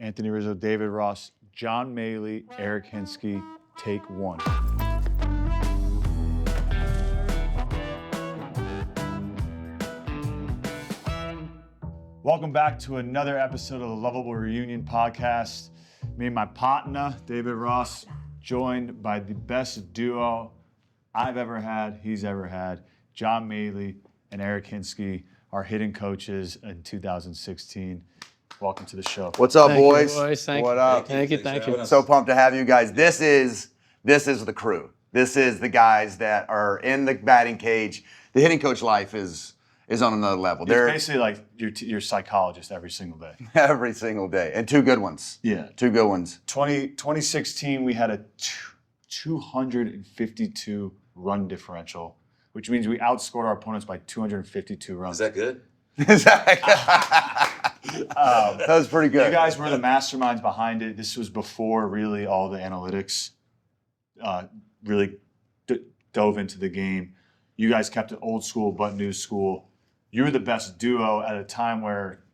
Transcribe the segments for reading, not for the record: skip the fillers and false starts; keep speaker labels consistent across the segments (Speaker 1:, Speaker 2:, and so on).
Speaker 1: Anthony Rizzo, David Ross, John Mallee, Eric Hinske, take one. Welcome back to another episode of the Lovable Reunion podcast. Me and my partner, David Ross, joined by the best duo I've ever had, he's ever had, John Mallee and Eric Hinske, our hitting coaches in 2016. Welcome to the show.
Speaker 2: What's up,
Speaker 3: Thank
Speaker 2: boys?
Speaker 3: You, boys.
Speaker 2: What up?
Speaker 3: Thank you.
Speaker 2: So pumped to have you guys. This is the crew. This is the guys that are in the batting cage. The hitting coach life is on another level.
Speaker 1: They're basically like your psychologist every single day.
Speaker 2: Every single day. And two good ones.
Speaker 1: Yeah.
Speaker 2: Two good ones.
Speaker 1: 2016, we had a 252 run differential, which means we outscored our opponents by 252 runs.
Speaker 4: Is that good?
Speaker 2: That was pretty good.
Speaker 1: You guys were the masterminds behind it. This was before really all the analytics really dove into the game. You guys kept it old school but new school. You were the best duo at a time where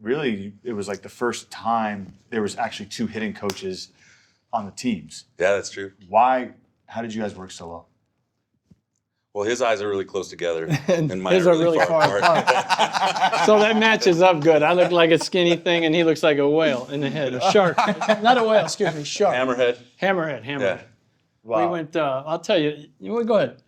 Speaker 1: really it was like the first time there was actually two hitting coaches on the teams.
Speaker 4: Yeah, that's true.
Speaker 1: How did you guys work so well?
Speaker 4: Well, his eyes are really close together,
Speaker 3: And
Speaker 4: mine
Speaker 3: his are really far apart. So that matches up good. I look like a skinny thing, and he looks like a whale in the head, a shark. Not a whale, excuse me, shark.
Speaker 4: Hammerhead.
Speaker 3: Hammerhead.
Speaker 4: Yeah.
Speaker 1: Wow.
Speaker 3: We went, I'll tell you, go ahead.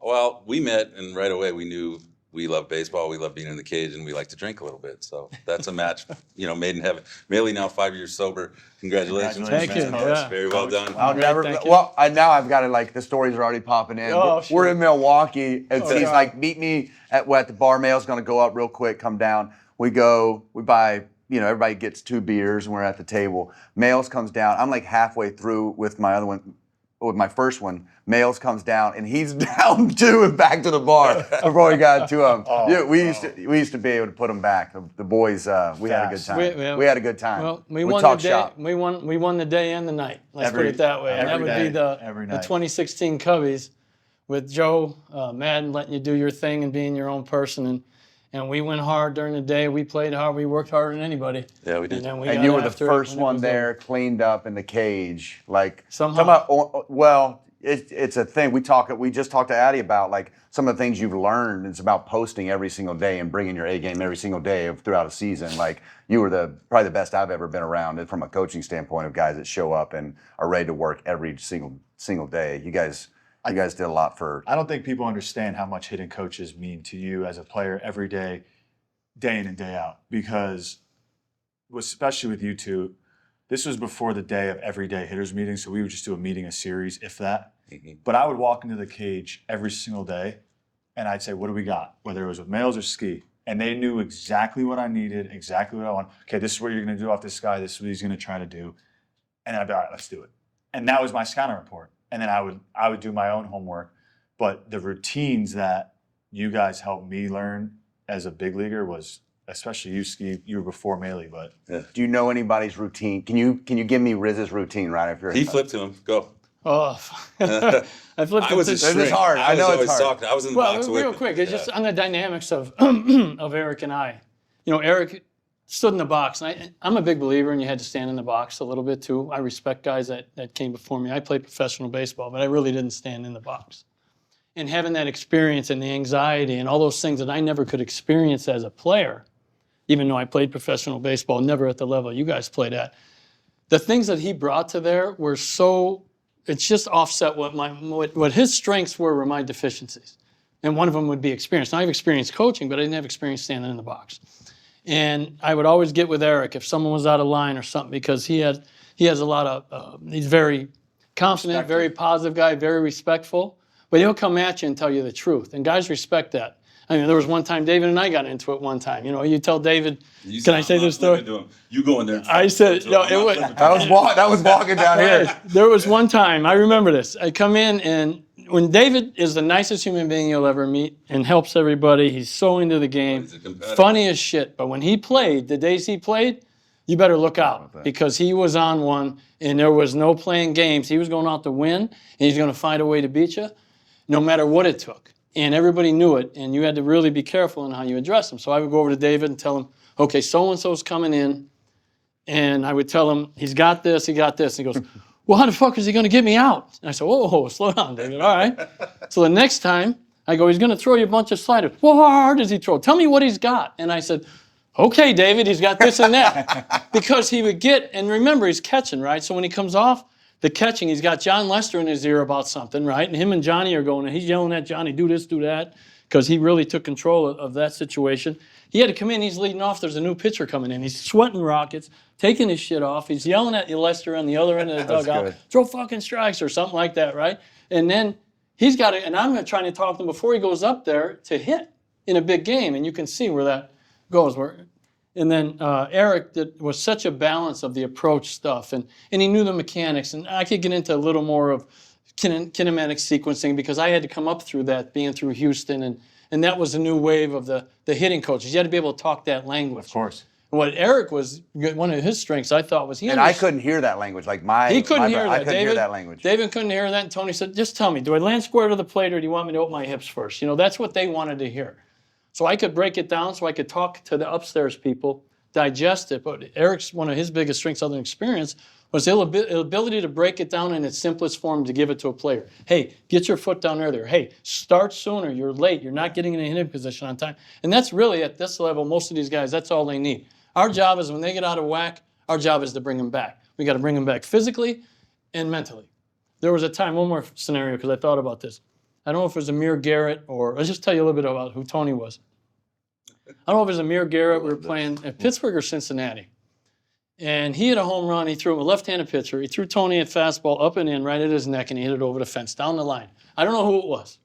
Speaker 4: Well, we met, and right away we knew we love baseball, we love being in the cage, and we like to drink a little bit. So that's a match, made in heaven. Mallee now 5 years sober. Congratulations.
Speaker 3: Thank you.
Speaker 4: Coach.
Speaker 3: Yeah.
Speaker 4: Very well done.
Speaker 2: I'll
Speaker 3: Great,
Speaker 2: never.
Speaker 3: thank you.
Speaker 2: Well, now I've got it. The stories are already popping in.
Speaker 3: Oh,
Speaker 2: We're
Speaker 3: sure.
Speaker 2: in Milwaukee, and
Speaker 3: Oh,
Speaker 2: he's
Speaker 3: God.
Speaker 2: like, "Meet me at the bar. Mail's going to go up real quick. Come down." We go. We buy. Everybody gets 2 beers, and we're at the table. Mail's comes down. I'm like halfway through with my other one. With my first one, Mails comes down and he's down 2 and back to the bar before we got to him. We used to be able to put them back. The boys, we had a good time. We had a good time.
Speaker 3: Well, we
Speaker 2: talked
Speaker 3: won the day.
Speaker 2: shop.
Speaker 3: We won the day and the night. Let's put it that way. And that would be the 2016 Cubbies with Joe, Maddon letting you do your thing and being your own person. And we went hard during the day. We played hard. We worked harder than anybody.
Speaker 4: Yeah, we did.
Speaker 3: And,
Speaker 2: And you were the first one there, cleaned up in the cage.
Speaker 3: Somehow.
Speaker 2: It's a thing. We just talked to Addie about some of the things you've learned. It's about posting every single day and bringing your A game every single day throughout a season. You were probably the best I've ever been around from a coaching standpoint of guys that show up and are ready to work every single day. You guys did a lot for.
Speaker 1: I don't think people understand how much hitting coaches mean to you as a player every day, day in and day out. Because, especially with you two, this was before the day of everyday hitters meetings, so we would just do a meeting a series, if that.
Speaker 4: Mm-hmm.
Speaker 1: But I would walk into the cage every single day, and I'd say, "What do we got?" Whether it was with Mails or Ski, and they knew exactly what I needed, exactly what I want. Okay, this is what you're going to do off this guy. This is what he's going to try to do, and then I'd be all right. Let's do it. And that was my scouting report. And then I would do my own homework. But the routines that you guys helped me learn as a big leaguer was, especially you, Ski, you were before Mallee, but.
Speaker 2: Yeah. Do you know anybody's routine? Can you give me Riz's routine right after?
Speaker 4: He flipped to him. Go.
Speaker 3: Oh, I flipped.
Speaker 4: I was
Speaker 2: It's hard. I know it's hard.
Speaker 4: I was in the box with
Speaker 3: real
Speaker 4: him.
Speaker 3: quick. It's just on the dynamics of Eric and I. Eric stood in the box. And I'm a big believer in you had to stand in the box a little bit too. I respect guys that came before me. I played professional baseball, but I really didn't stand in the box. And having that experience and the anxiety and all those things that I never could experience as a player, even though I played professional baseball, never at the level you guys played at, the things that he brought to there were so, it's just offset what his strengths were my deficiencies. And one of them would be experience. Now, I have experience coaching, but I didn't have experience standing in the box. And I would always get with Eric if someone was out of line or something because he has a lot of, he's very confident, very positive guy, very respectful, but he'll come at you and tell you the truth. And guys respect that. I mean, there was one time David and I got into it one time. You tell David, can I say this story?
Speaker 4: You go in there.
Speaker 3: I said, no, it was.
Speaker 2: That was walking down here.
Speaker 3: There was one time, I remember this. I come in and when David is the nicest human being you'll ever meet and helps everybody, he's so into the game, funny as shit. But when he played, the days he played, you better look out because he was on one and there was no playing games. He was going out to win and he's going to find a way to beat you no matter what it took. And everybody knew it, and you had to really be careful in how you address them. So I would go over to David and tell him, okay, so-and-so's coming in. And I would tell him, he's got this, he got this. And he goes, well, how the fuck is he going to get me out? And I said, whoa, slow down, David. All right. So the next time, I go, he's going to throw you a bunch of sliders. Well, how hard does he throw? Tell me what he's got. And I said, okay, David, he's got this and that. Because he would get, and remember, he's catching, right? So when he comes off the catching, he's got John Lester in his ear about something, right? And him and Johnny are going, and he's yelling at Johnny, do this, do that, because he really took control of that situation. He had to come in, he's leading off, there's a new pitcher coming in. He's sweating rockets, taking his shit off. He's yelling at Lester on the other end of the dugout,
Speaker 2: good.
Speaker 3: throw fucking strikes or something like that, right? And then he's got it, and I'm trying to talk to him before he goes up there to hit in a big game, and you can see where that goes. And then Eric was such a balance of the approach stuff, and he knew the mechanics, and I could get into a little more of kinematic sequencing because I had to come up through that being through Houston, and that was a new wave of the hitting coaches. You had to be able to talk that language.
Speaker 1: Of course.
Speaker 3: What Eric was, one of his strengths, I thought, was
Speaker 2: And I couldn't hear that language. Like
Speaker 3: he couldn't hear that.
Speaker 2: I couldn't hear that language.
Speaker 3: David couldn't hear that, and Tony said, just tell me, do I land square to the plate or do you want me to open my hips first? You know, that's what they wanted to hear. So I could break it down so I could talk to the upstairs people, digest it. But Eric's, one of his biggest strengths other than experience, was the ability to break it down in its simplest form to give it to a player. Hey, get your foot down there. Hey, start sooner. You're late. You're not getting in a hitting position on time. And that's really, at this level, most of these guys, that's all they need. Our job is when they get out of whack, our job is to bring them back. We got to bring them back physically and mentally. There was a time, one more scenario, because I thought about this. I don't know if it was Amir Garrett or, I'll just tell you a little bit about who Tony was. I don't know if it was Amir Garrett. We were playing at Pittsburgh or Cincinnati. And he hit a home run. He threw him a left-handed pitcher. He threw Tony a fastball up and in right at his neck, and he hit it over the fence, down the line. I don't know who it was.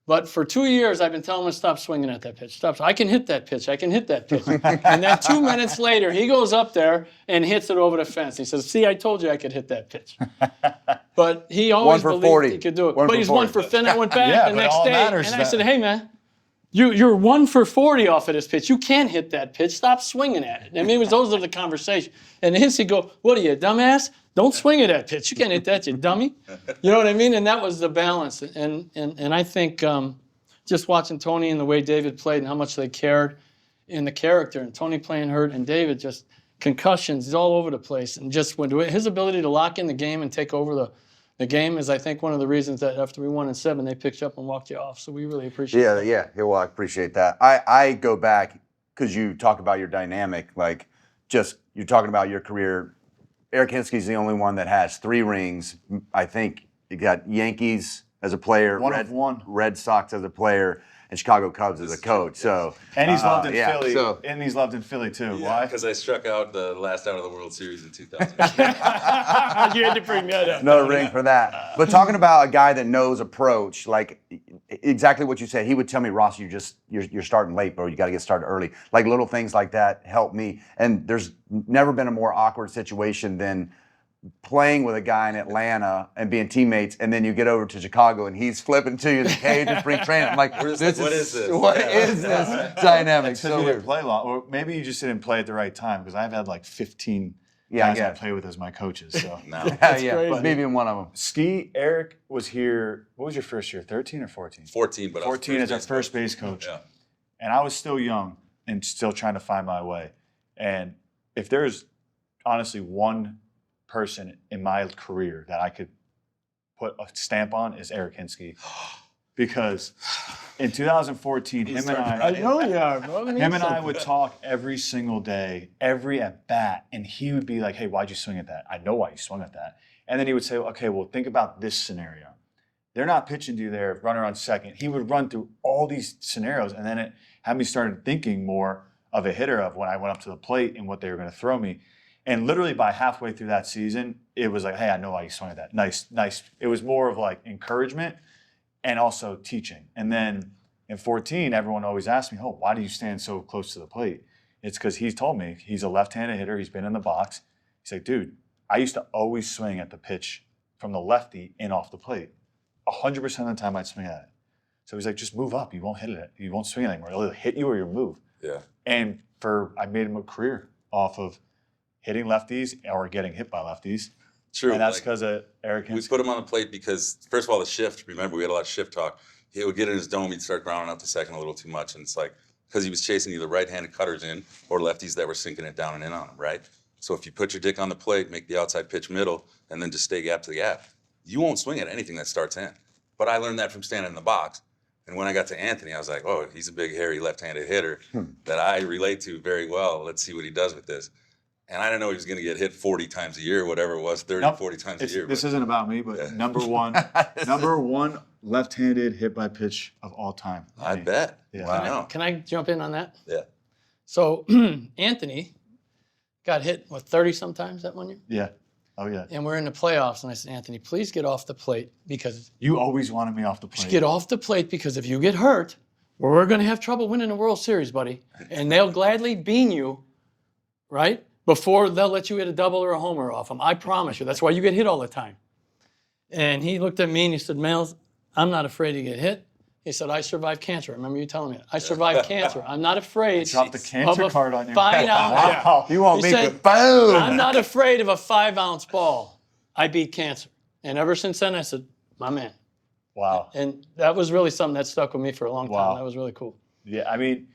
Speaker 3: But for 2 years, I've been telling him to stop swinging at that pitch. Stop. I can hit that pitch. I can hit that pitch. And then 2 minutes later, he goes up there and hits it over the fence. He says, see, I told you I could hit that pitch. But he always believed he could do it. But he's 1 for 40. Then I went back the next day, and I said, hey, man, you're 1 for 40 off of this pitch. You can't hit that pitch. Stop swinging at it. I mean, those are the conversation. And he'd go, what are you, dumbass? Don't swing at that pitch. You can't hit that, you dummy. You know what I mean? And that was the balance. And I think just watching Tony and the way David played and how much they cared in the character, and Tony playing hurt and David just concussions, he's all over the place. And just his ability to lock in the game and take over the game is, I think, one of the reasons that after we won in 7, they picked you up and walked you off. So we really appreciate that.
Speaker 2: Yeah, well, I appreciate that. I go back because you talk about your dynamic, like just you're talking about your career. Eric Hinske is the only one that has 3 rings. I think you got Yankees as a player, Red Sox as a player, and Chicago Cubs as a coach. So
Speaker 1: and he's loved in Philly. And he's loved in Philly too.
Speaker 4: Yeah,
Speaker 1: why?
Speaker 4: Because I struck out the last out of the World Series in 2000.
Speaker 3: You had to bring that up.
Speaker 2: No ring for that. But talking about a guy that knows approach, like exactly what you said, he would tell me, Ross, you're starting late, bro. You got to get started early. Like little things like that help me. And there's never been a more awkward situation than playing with a guy in Atlanta and being teammates, and then you get over to Chicago and he's flipping to you in the cage and spring training. I'm like, what is this dynamic?
Speaker 1: So you didn't play long, or maybe you just didn't play at the right time, because I've had like 15 guys I play with as my coaches. So
Speaker 2: yeah, maybe in one of them.
Speaker 1: Eric was here. What was your first year? 13 or 14?
Speaker 4: 14, but
Speaker 1: 14 as our first base coach.
Speaker 4: Yeah.
Speaker 1: And I was still young and still trying to find my way. And if there's honestly one person in my career that I could put a stamp on, is Eric Hinske. Because in 2014, him and I would talk every single day, every at bat, and he would be like, hey, why'd you swing at that? I know why you swung at that. And then he would say, okay, well, think about this scenario. They're not pitching to you there, runner on second. He would run through all these scenarios, and then it had me started thinking more of a hitter of when I went up to the plate and what they were going to throw me. And literally by halfway through that season, it was like, hey, I know why you swung at that. Nice. It was more of like encouragement and also teaching. And then in 14, everyone always asked me, oh, why do you stand so close to the plate? It's because he's told me he's a left-handed hitter. He's been in the box. He's like, dude, I used to always swing at the pitch from the lefty and off the plate. 100% of the time I'd swing at it. So he's like, just move up. You won't hit it. You won't swing it anymore. It'll hit you or you'll move.
Speaker 4: Yeah.
Speaker 1: And I made him a career off of hitting lefties or getting hit by lefties.
Speaker 4: True.
Speaker 1: And that's because of Eric Hinske.
Speaker 4: We put him on the plate because, first of all, the shift. Remember, we had a lot of shift talk. He would get in his dome. He'd start grounding out to second a little too much. And it's like, because he was chasing either right-handed cutters in or lefties that were sinking it down and in on him, right? So if you put your dick on the plate, make the outside pitch middle, and then just stay gap to the gap, you won't swing at anything that starts in. But I learned that from standing in the box. And when I got to Anthony, I was like, oh, he's a big, hairy, left-handed hitter that I relate to very well. Let's see what he does with this. And I didn't know he was going to get hit 40 times a year, whatever it was, 30, 40 times a year.
Speaker 1: This isn't about me, but
Speaker 4: Yeah.
Speaker 1: number one left-handed hit by pitch of all time.
Speaker 4: I bet.
Speaker 1: Yeah.
Speaker 4: I know.
Speaker 3: Can I jump in on that?
Speaker 4: Yeah.
Speaker 3: So Anthony got hit, 30 sometimes that 1 year?
Speaker 1: Yeah. Oh, yeah.
Speaker 3: And we're in the playoffs, and I said, Anthony, please get off the plate because
Speaker 1: You always wanted me off the plate.
Speaker 3: get off the plate because if you get hurt, we're going to have trouble winning the World Series, buddy. And they'll gladly bean you, right, before they'll let you hit a double or a homer off them. I promise you. That's why you get hit all the time. And he looked at me and he said, Miles, I'm not afraid to get hit. He said, I survived cancer. Remember you telling me that? I survived cancer. I'm not afraid
Speaker 1: Drop the cancer
Speaker 3: of a
Speaker 1: card on you.
Speaker 3: fine ounce.
Speaker 1: Wow.
Speaker 2: You want
Speaker 3: He
Speaker 2: me
Speaker 3: said,
Speaker 2: to boom?
Speaker 3: I'm not afraid of a 5-ounce ball. I beat cancer. And ever since then, I said, my man.
Speaker 1: Wow.
Speaker 3: And that was really something that stuck with me for a long time.
Speaker 1: Wow.
Speaker 3: That was really cool.
Speaker 1: Yeah, I mean,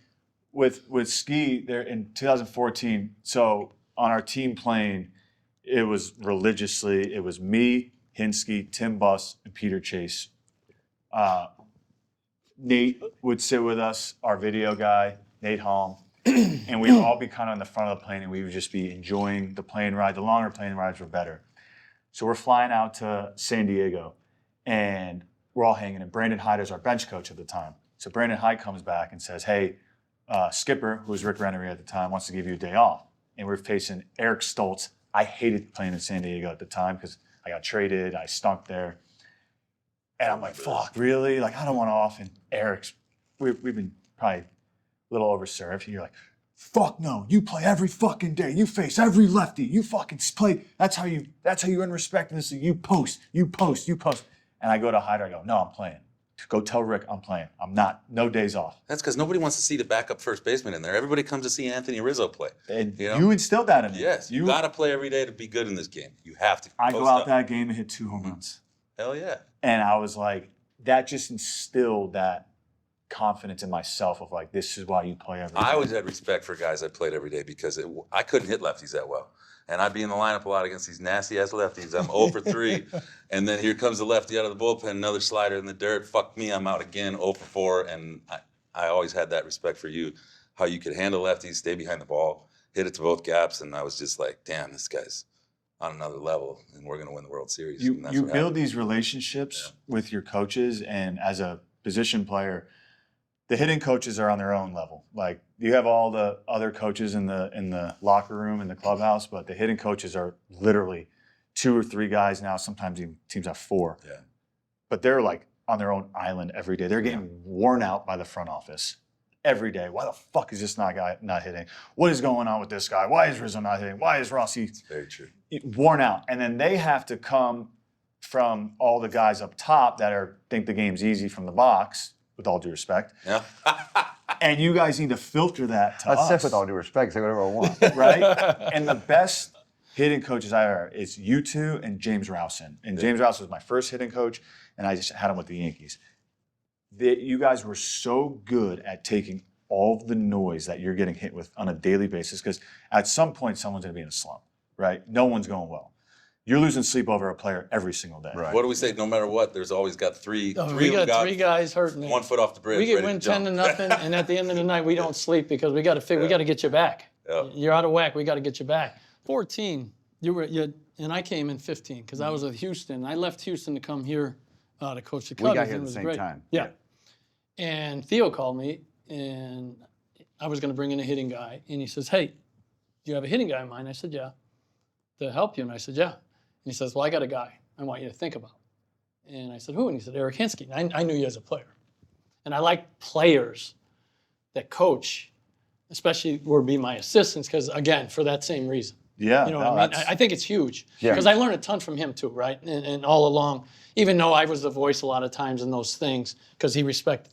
Speaker 1: with ski there in 2014. So on our team plane, it was religiously. It was me, Hinske, Tim Buss, and Peter Chase. Nate would sit with us, our video guy, Nate Holm, and we'd all be kind of on the front of the plane, and we would just be enjoying the plane ride. The longer plane rides were better. So we're flying out to San Diego, and we're all hanging. And Brandon Hyde is our bench coach at the time. So Brandon Hyde comes back and says, hey, Skipper, who was Rick Rennery at the time, wants to give you a day off. And we're facing Eric Stoltz. I hated playing in San Diego at the time because I got traded. I stunk there. And I'm like, fuck, really? Like, I don't want off. And Eric's, we've been probably a little overserved. And you're like, fuck no, you play every fucking day. You face every lefty. You fucking play. That's how you earn respect in this league. You post. And I go to Hyder, I go, no, I'm playing. Go tell Rick I'm playing. I'm not, no days off.
Speaker 4: That's because nobody wants to see the backup first baseman in there. Everybody comes to see Anthony Rizzo play.
Speaker 1: And
Speaker 4: You know?
Speaker 1: you instilled that in me.
Speaker 4: Yes, you got to play every day to be good in this game. You have to.
Speaker 1: I go
Speaker 4: Post
Speaker 1: out
Speaker 4: up.
Speaker 1: that game and hit 2 home runs.
Speaker 4: Hell yeah.
Speaker 1: And I was like, that just instilled that confidence in myself of like, this is why you play every day.
Speaker 4: I always had respect for guys that played every day because I couldn't hit lefties that well. And I'd be in the lineup a lot against these nasty-ass lefties. I'm 0 for 3. And then here comes the lefty out of the bullpen, another slider in the dirt. Fuck me, I'm out again, 0 for 4. And I always had that respect for you, how you could handle lefties, stay behind the ball, hit it to both gaps. And I was just like, damn, this guy's on another level, and we're going to win the World Series.
Speaker 1: You
Speaker 4: And that's
Speaker 1: you
Speaker 4: what
Speaker 1: build
Speaker 4: happened.
Speaker 1: these relationships with your coaches, and as a position player, the hitting coaches are on their own level. Like, you have all the other coaches in the locker room, in the clubhouse, but the hitting coaches are literally 2 or 3 guys now. Sometimes even teams have 4.
Speaker 4: Yeah.
Speaker 1: But they're like on their own island every day. They're getting worn out by the front office every day. Why the fuck is this guy not hitting? What is going on with this guy? Why is Rizzo not hitting? Why is Rossi
Speaker 4: Very true.
Speaker 1: worn out? And then they have to come from all the guys up top that think the game's easy from the box, with all due respect.
Speaker 4: Yeah.
Speaker 1: And you guys need to filter that to
Speaker 2: That's
Speaker 1: us.
Speaker 2: with all due respect. Say whatever I want.
Speaker 1: Right? And the best hitting coaches I ever is you two and James Rowson. And James Rowson was my first hitting coach, and I just had him with the Yankees. You guys were so good at taking all of the noise that you're getting hit with on a daily basis, because at some point someone's going to be in a slump, right? No one's going well. You're losing sleep over a player every single day.
Speaker 2: Right.
Speaker 4: What do we say? No matter what, there's always got three.
Speaker 3: We got 3 guys hurting.
Speaker 4: 1 foot off the bridge.
Speaker 3: We get
Speaker 4: ready
Speaker 3: win
Speaker 4: to jump.
Speaker 3: 10-0, and at the end of the night, we don't sleep because we got to we got to get you back.
Speaker 4: Yeah.
Speaker 3: You're out of whack. We got to get you back. 14, and I came in 15 because I was with Houston. I left Houston to come here to coach the Cubs.
Speaker 2: We got here
Speaker 3: and
Speaker 2: at
Speaker 3: it
Speaker 2: the
Speaker 3: was
Speaker 2: same
Speaker 3: great.
Speaker 2: time.
Speaker 3: Yeah. And Theo called me, and I was going to bring in a hitting guy, and he says, "Hey, do you have a hitting guy in mind?" I said, "Yeah." To help you, and I said, "Yeah." And he says, "Well, I got a guy I want you to think about." And I said, "Who?" And he said, "Eric Hinske." And I knew you as a player. And I like players that coach, especially would be my assistants, because, again, for that same reason.
Speaker 1: Yeah.
Speaker 3: You know
Speaker 1: no,
Speaker 3: what I mean?
Speaker 1: that's-
Speaker 3: I think it's huge.
Speaker 2: Yeah.
Speaker 3: Because I learned a ton from him, too, right? And all along, even though I was the voice a lot of times in those things, because he respected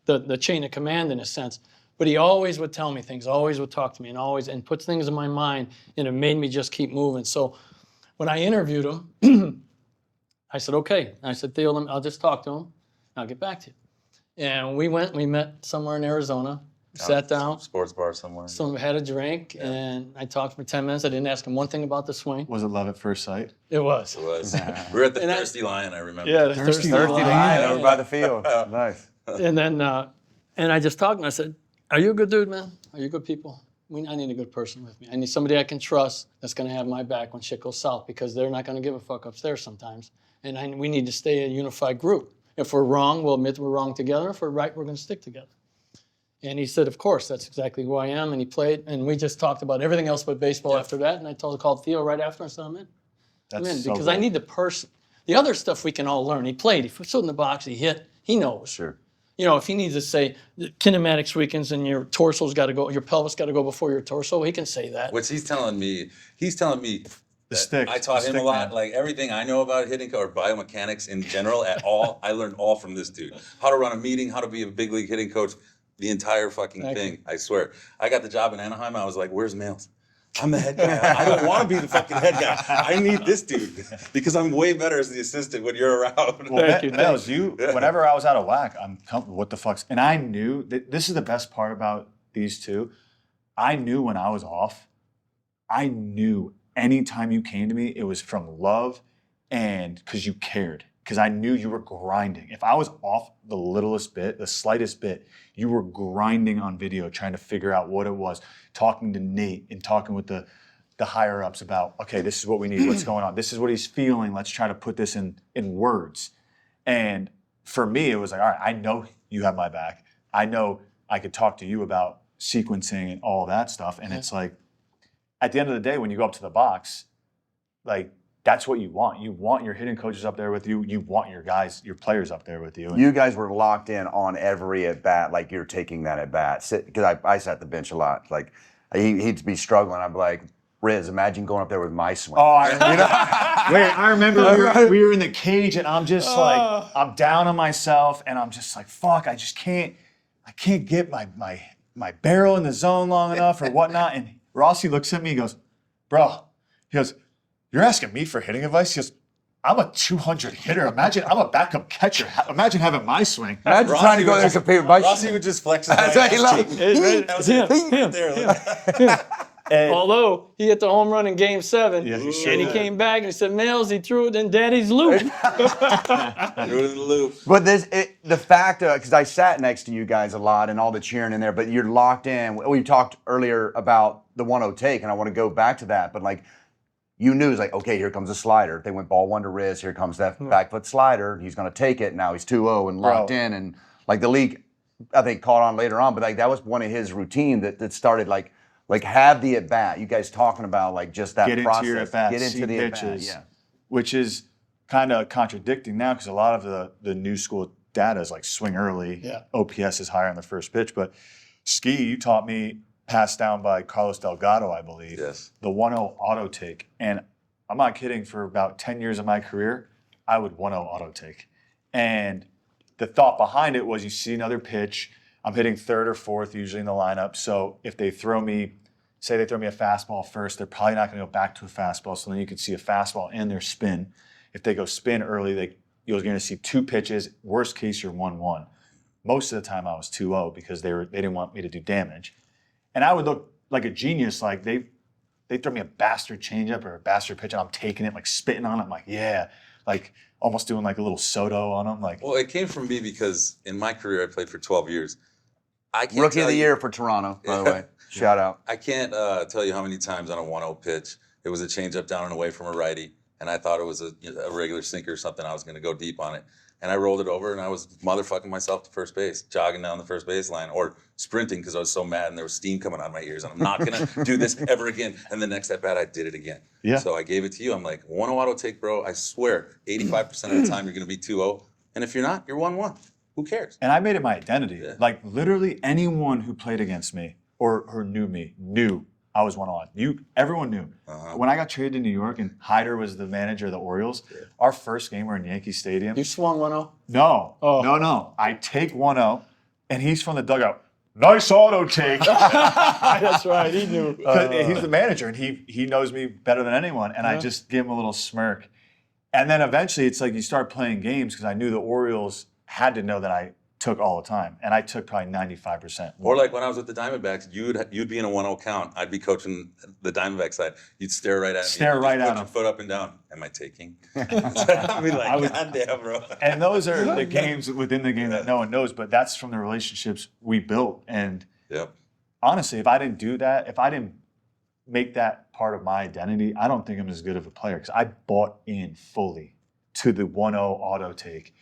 Speaker 3: the chain of command in a sense, but he always would tell me things, always would talk to me, and puts things in my mind, and it made me just keep moving. So when I interviewed him, I said, "Okay." I said, "Theo, I'll just talk to him. I'll get back to you." And we met somewhere in Arizona, sat down,
Speaker 4: Sports bar somewhere.
Speaker 3: had a drink, and I talked for 10 minutes. I didn't ask him one thing about the swing.
Speaker 1: Was it love at first sight?
Speaker 3: It was.
Speaker 4: It was. We were at the
Speaker 3: And
Speaker 4: Thirsty Lion, I remember.
Speaker 3: Yeah, the
Speaker 1: Thirsty
Speaker 3: Thirsty
Speaker 1: Lion.
Speaker 2: Lion over
Speaker 3: Yeah.
Speaker 2: by the field. Nice.
Speaker 3: And then, and I just talked to him. I said, "Are you a good dude, man? Are you good people? I need a good person with me. I need somebody I can trust that's going to have my back when shit goes south, because they're not going to give a fuck upstairs sometimes. And we need to stay a unified group. If we're wrong, we'll admit we're wrong together. If we're right, we're going to stick together." And he said, "Of course, that's exactly who I am." And he played, and we just talked about everything else but baseball after that. And I called Theo right after. I said, "I'm in. I'm in
Speaker 1: so
Speaker 3: because
Speaker 1: good.
Speaker 3: I need the person. The other stuff we can all learn. He played. He stood in the box. He hit. He knows.
Speaker 2: Sure.
Speaker 3: You know, if he needs to say the kinematics weakens and your torso's got to go, your pelvis got to go before your torso, he can say that.
Speaker 4: Which he's telling me that
Speaker 1: stick,
Speaker 4: I taught
Speaker 1: the
Speaker 4: him a
Speaker 1: stick
Speaker 4: lot.
Speaker 1: man.
Speaker 4: Like everything I know about hitting or biomechanics in general at all, I learned all from this dude. How to run a meeting, how to be a big league hitting coach, the entire fucking
Speaker 3: Thank
Speaker 4: thing.
Speaker 3: you.
Speaker 4: I swear. I got the job in Anaheim. I was like, "Where's Males? I'm the head guy. I don't want to be the fucking head guy. I need this dude because I'm way better as the assistant when you're around."
Speaker 1: Well,
Speaker 3: Thank you,
Speaker 1: Mills, whenever I was out of whack, I'm comfortable. What the fuck's? And I knew that this is the best part about these two. I knew when I was off. I knew anytime you came to me, it was from love, and because you cared. Because I knew you were grinding. If I was off the littlest bit, the slightest bit, you were grinding on video, trying to figure out what it was, talking to Nate and talking with the higher ups about, okay, this is what we need, what's going on, this is what he's feeling, let's try to put this in words. And for me, it was like, all right, I know you have my back. I know I could talk to you about sequencing and all that stuff. And it's like, at the end of the day, when you go up to the box, like, that's what you want. You want your hitting coaches up there with you. You want your guys, your players up there with you.
Speaker 2: You guys were locked in on every at bat, like you're taking that at bat. Because I sat the bench a lot. Like he'd be struggling. I'd be like, "Riz, imagine going up there with my swing."
Speaker 1: Oh, I remember we were in the cage, and I'm just like, I'm down on myself, and I'm just like, fuck, I can't get my barrel in the zone long enough or whatnot. And Rossi looks at me, he goes, "Bro," he goes, "You're asking me for hitting advice?" He goes, "I'm a 200 hitter. Imagine I'm a backup catcher. Imagine having my swing."
Speaker 2: Imagine trying to go there and compete with my
Speaker 4: Rossi would just flex his
Speaker 2: That's what he loves.
Speaker 3: It's him.
Speaker 1: And
Speaker 3: Although he hit the home run in Game 7,
Speaker 1: Yeah, he sure
Speaker 3: and he
Speaker 1: did.
Speaker 3: came back and he said, "Mills, he threw it in Daddy's loop."
Speaker 4: Threw it in the loop.
Speaker 2: But the fact, because I sat next to you guys a lot and all the cheering in there, but you're locked in. We talked earlier about the 1-0 take, and I want to go back to that. But like, you knew, it's like, okay, here comes a slider. They went ball one to Riz. Here comes that back foot slider. He's going to take it. Now he's 2-0 and locked in. And like the league, I think, caught on later on. But like that was one of his routine that started like have the at bat. You guys talking about like just that
Speaker 1: get
Speaker 2: process.
Speaker 1: into your at bat,
Speaker 2: Get into
Speaker 1: see
Speaker 2: the
Speaker 1: pitches,
Speaker 2: at bat. Yeah.
Speaker 1: which is kind of contradicting now because a lot of the new school data is like swing early.
Speaker 3: Yeah.
Speaker 1: OPS is higher on the first pitch, but Ski, you taught me passed down by Carlos Delgado, I believe.
Speaker 4: Yes.
Speaker 1: The 1-0 auto take, and I'm not kidding. For about 10 years of my career, I would 1-0 auto take, and the thought behind it was you see another pitch. I'm hitting third or fourth usually in the lineup, so if they throw me. Say they throw me a fastball first, they're probably not going to go back to a fastball, so then you could see a fastball and their spin. If they go spin early, you're going to see two pitches. Worst case, you're 1-1. Most of the time, I was 2-0 because they didn't want me to do damage. And I would look like a genius, like they throw me a bastard changeup or a bastard pitch, and I'm taking it, like spitting on it. I'm like, yeah, like almost doing like a little Soto on them. Like,
Speaker 4: Well, it came from me because in my career, I played for 12 years. I can't
Speaker 2: Rookie of
Speaker 4: tell
Speaker 2: the
Speaker 4: you-
Speaker 2: year for Toronto, by the way. Shout out.
Speaker 4: I can't tell you how many times on a 1-0 pitch it was a changeup down and away from a righty, and I thought it was a regular sinker or something. I was going to go deep on it, and I rolled it over, and I was motherfucking myself to first base, jogging down the first base line, or sprinting because I was so mad and there was steam coming out of my ears, and I'm not going to do this ever again. And the next at bat, I did it again.
Speaker 1: Yeah.
Speaker 4: So I gave it to you. I'm like, 1-0 auto take, bro. I swear, 85% of the time you're going to be 2-0, and if you're not, you're 1-1. Who cares?
Speaker 1: and I made it my identity.
Speaker 4: Yeah.
Speaker 1: Like literally anyone who played against me or knew me knew I was 1-on. Everyone knew.
Speaker 4: Uh-huh.
Speaker 1: When I got traded to New York and Hyder was the manager of the Orioles, our first game we're in Yankee Stadium.
Speaker 3: You swung 1-0?
Speaker 1: No,
Speaker 3: Oh.
Speaker 1: no. I take 1-0, and he's from the dugout. Nice auto take.
Speaker 3: That's right, he knew.
Speaker 1: 'Cause he's the manager, and he knows me better than anyone. And I just give him a little smirk. And then eventually, it's like you start playing games because I knew the Orioles had to know that I took all the time, and I took probably 95%.
Speaker 4: Or like when I was with the Diamondbacks, you'd be in a 1-0 count. I'd be coaching the Diamondback side. You'd stare right at me.
Speaker 1: Stare
Speaker 4: You'd
Speaker 1: right
Speaker 4: just
Speaker 1: at
Speaker 4: put your
Speaker 1: him.
Speaker 4: foot up and down. Am I taking? I'd be like, God damn, bro.
Speaker 1: And those are the games within the game that no one knows, but that's from the relationships we built. And
Speaker 4: Yep.
Speaker 1: honestly, if I didn't do that, if I didn't make that part of my identity, I don't think I'm as good of a player because I bought in fully to the 1-0 auto take.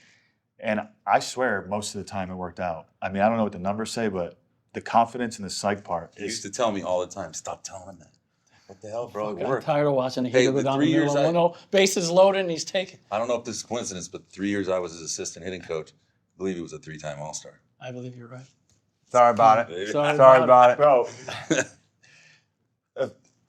Speaker 1: And I swear most of the time it worked out. I mean, I don't know what the numbers say, but the confidence and the psych part
Speaker 4: He used
Speaker 1: is
Speaker 4: to tell me all the time, stop telling him that. What the hell, bro? It
Speaker 3: I'm
Speaker 4: worked.
Speaker 3: tired of watching the
Speaker 4: Hey,
Speaker 3: hitter go
Speaker 4: the
Speaker 3: down the
Speaker 4: 3
Speaker 3: middle
Speaker 4: years
Speaker 3: of 1-0. Bases loaded and he's taking.
Speaker 4: I don't know if this is a coincidence, but 3 years I was his assistant hitting coach. I believe he was a 3-time All-Star.
Speaker 3: I believe you're right.
Speaker 2: Sorry about it.
Speaker 4: Baby.
Speaker 3: Sorry
Speaker 2: Sorry about it.
Speaker 1: bro.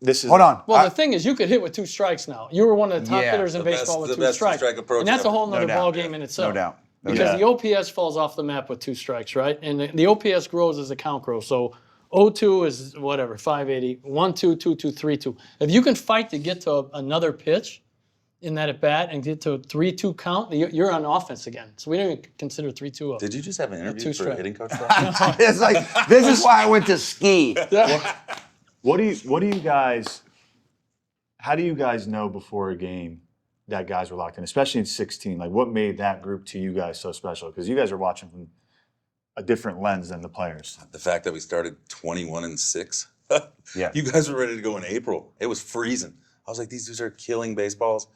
Speaker 1: This is
Speaker 2: Hold on.
Speaker 3: Well, the thing is, you could hit with 2 strikes now. You were one of the top
Speaker 2: Yeah,
Speaker 3: hitters in
Speaker 4: the best-
Speaker 3: baseball with
Speaker 4: the
Speaker 3: 2
Speaker 4: best
Speaker 3: strikes.
Speaker 4: two-strike approach
Speaker 3: And that's a
Speaker 4: ever.
Speaker 3: whole
Speaker 2: No
Speaker 3: nother
Speaker 2: doubt.
Speaker 3: ball game in itself.
Speaker 2: No doubt. No
Speaker 3: Because
Speaker 2: doubt.
Speaker 3: the OPS falls off the map with 2 strikes, right? And the OPS grows as the count grows. So 0-2 is whatever, 580, 1-2, 2-2, 3-2. If you can fight to get to another pitch in that at bat and get to a 3-2 count, you're on offense again. So we don't even consider 3-2 up.
Speaker 4: Did you just have an interview for a
Speaker 3: two-strike.
Speaker 4: hitting coach?
Speaker 2: It's like, this is why I went to ski.
Speaker 1: what do you guys? How do you guys know before a game that guys were locked in, especially in 16? Like, what made that group to you guys so special? Because you guys are watching from a different lens than the players.
Speaker 4: The fact that we started 21-6.
Speaker 2: Yeah.
Speaker 4: You guys were ready to go in April. It was freezing. I was like, these dudes are killing baseballs.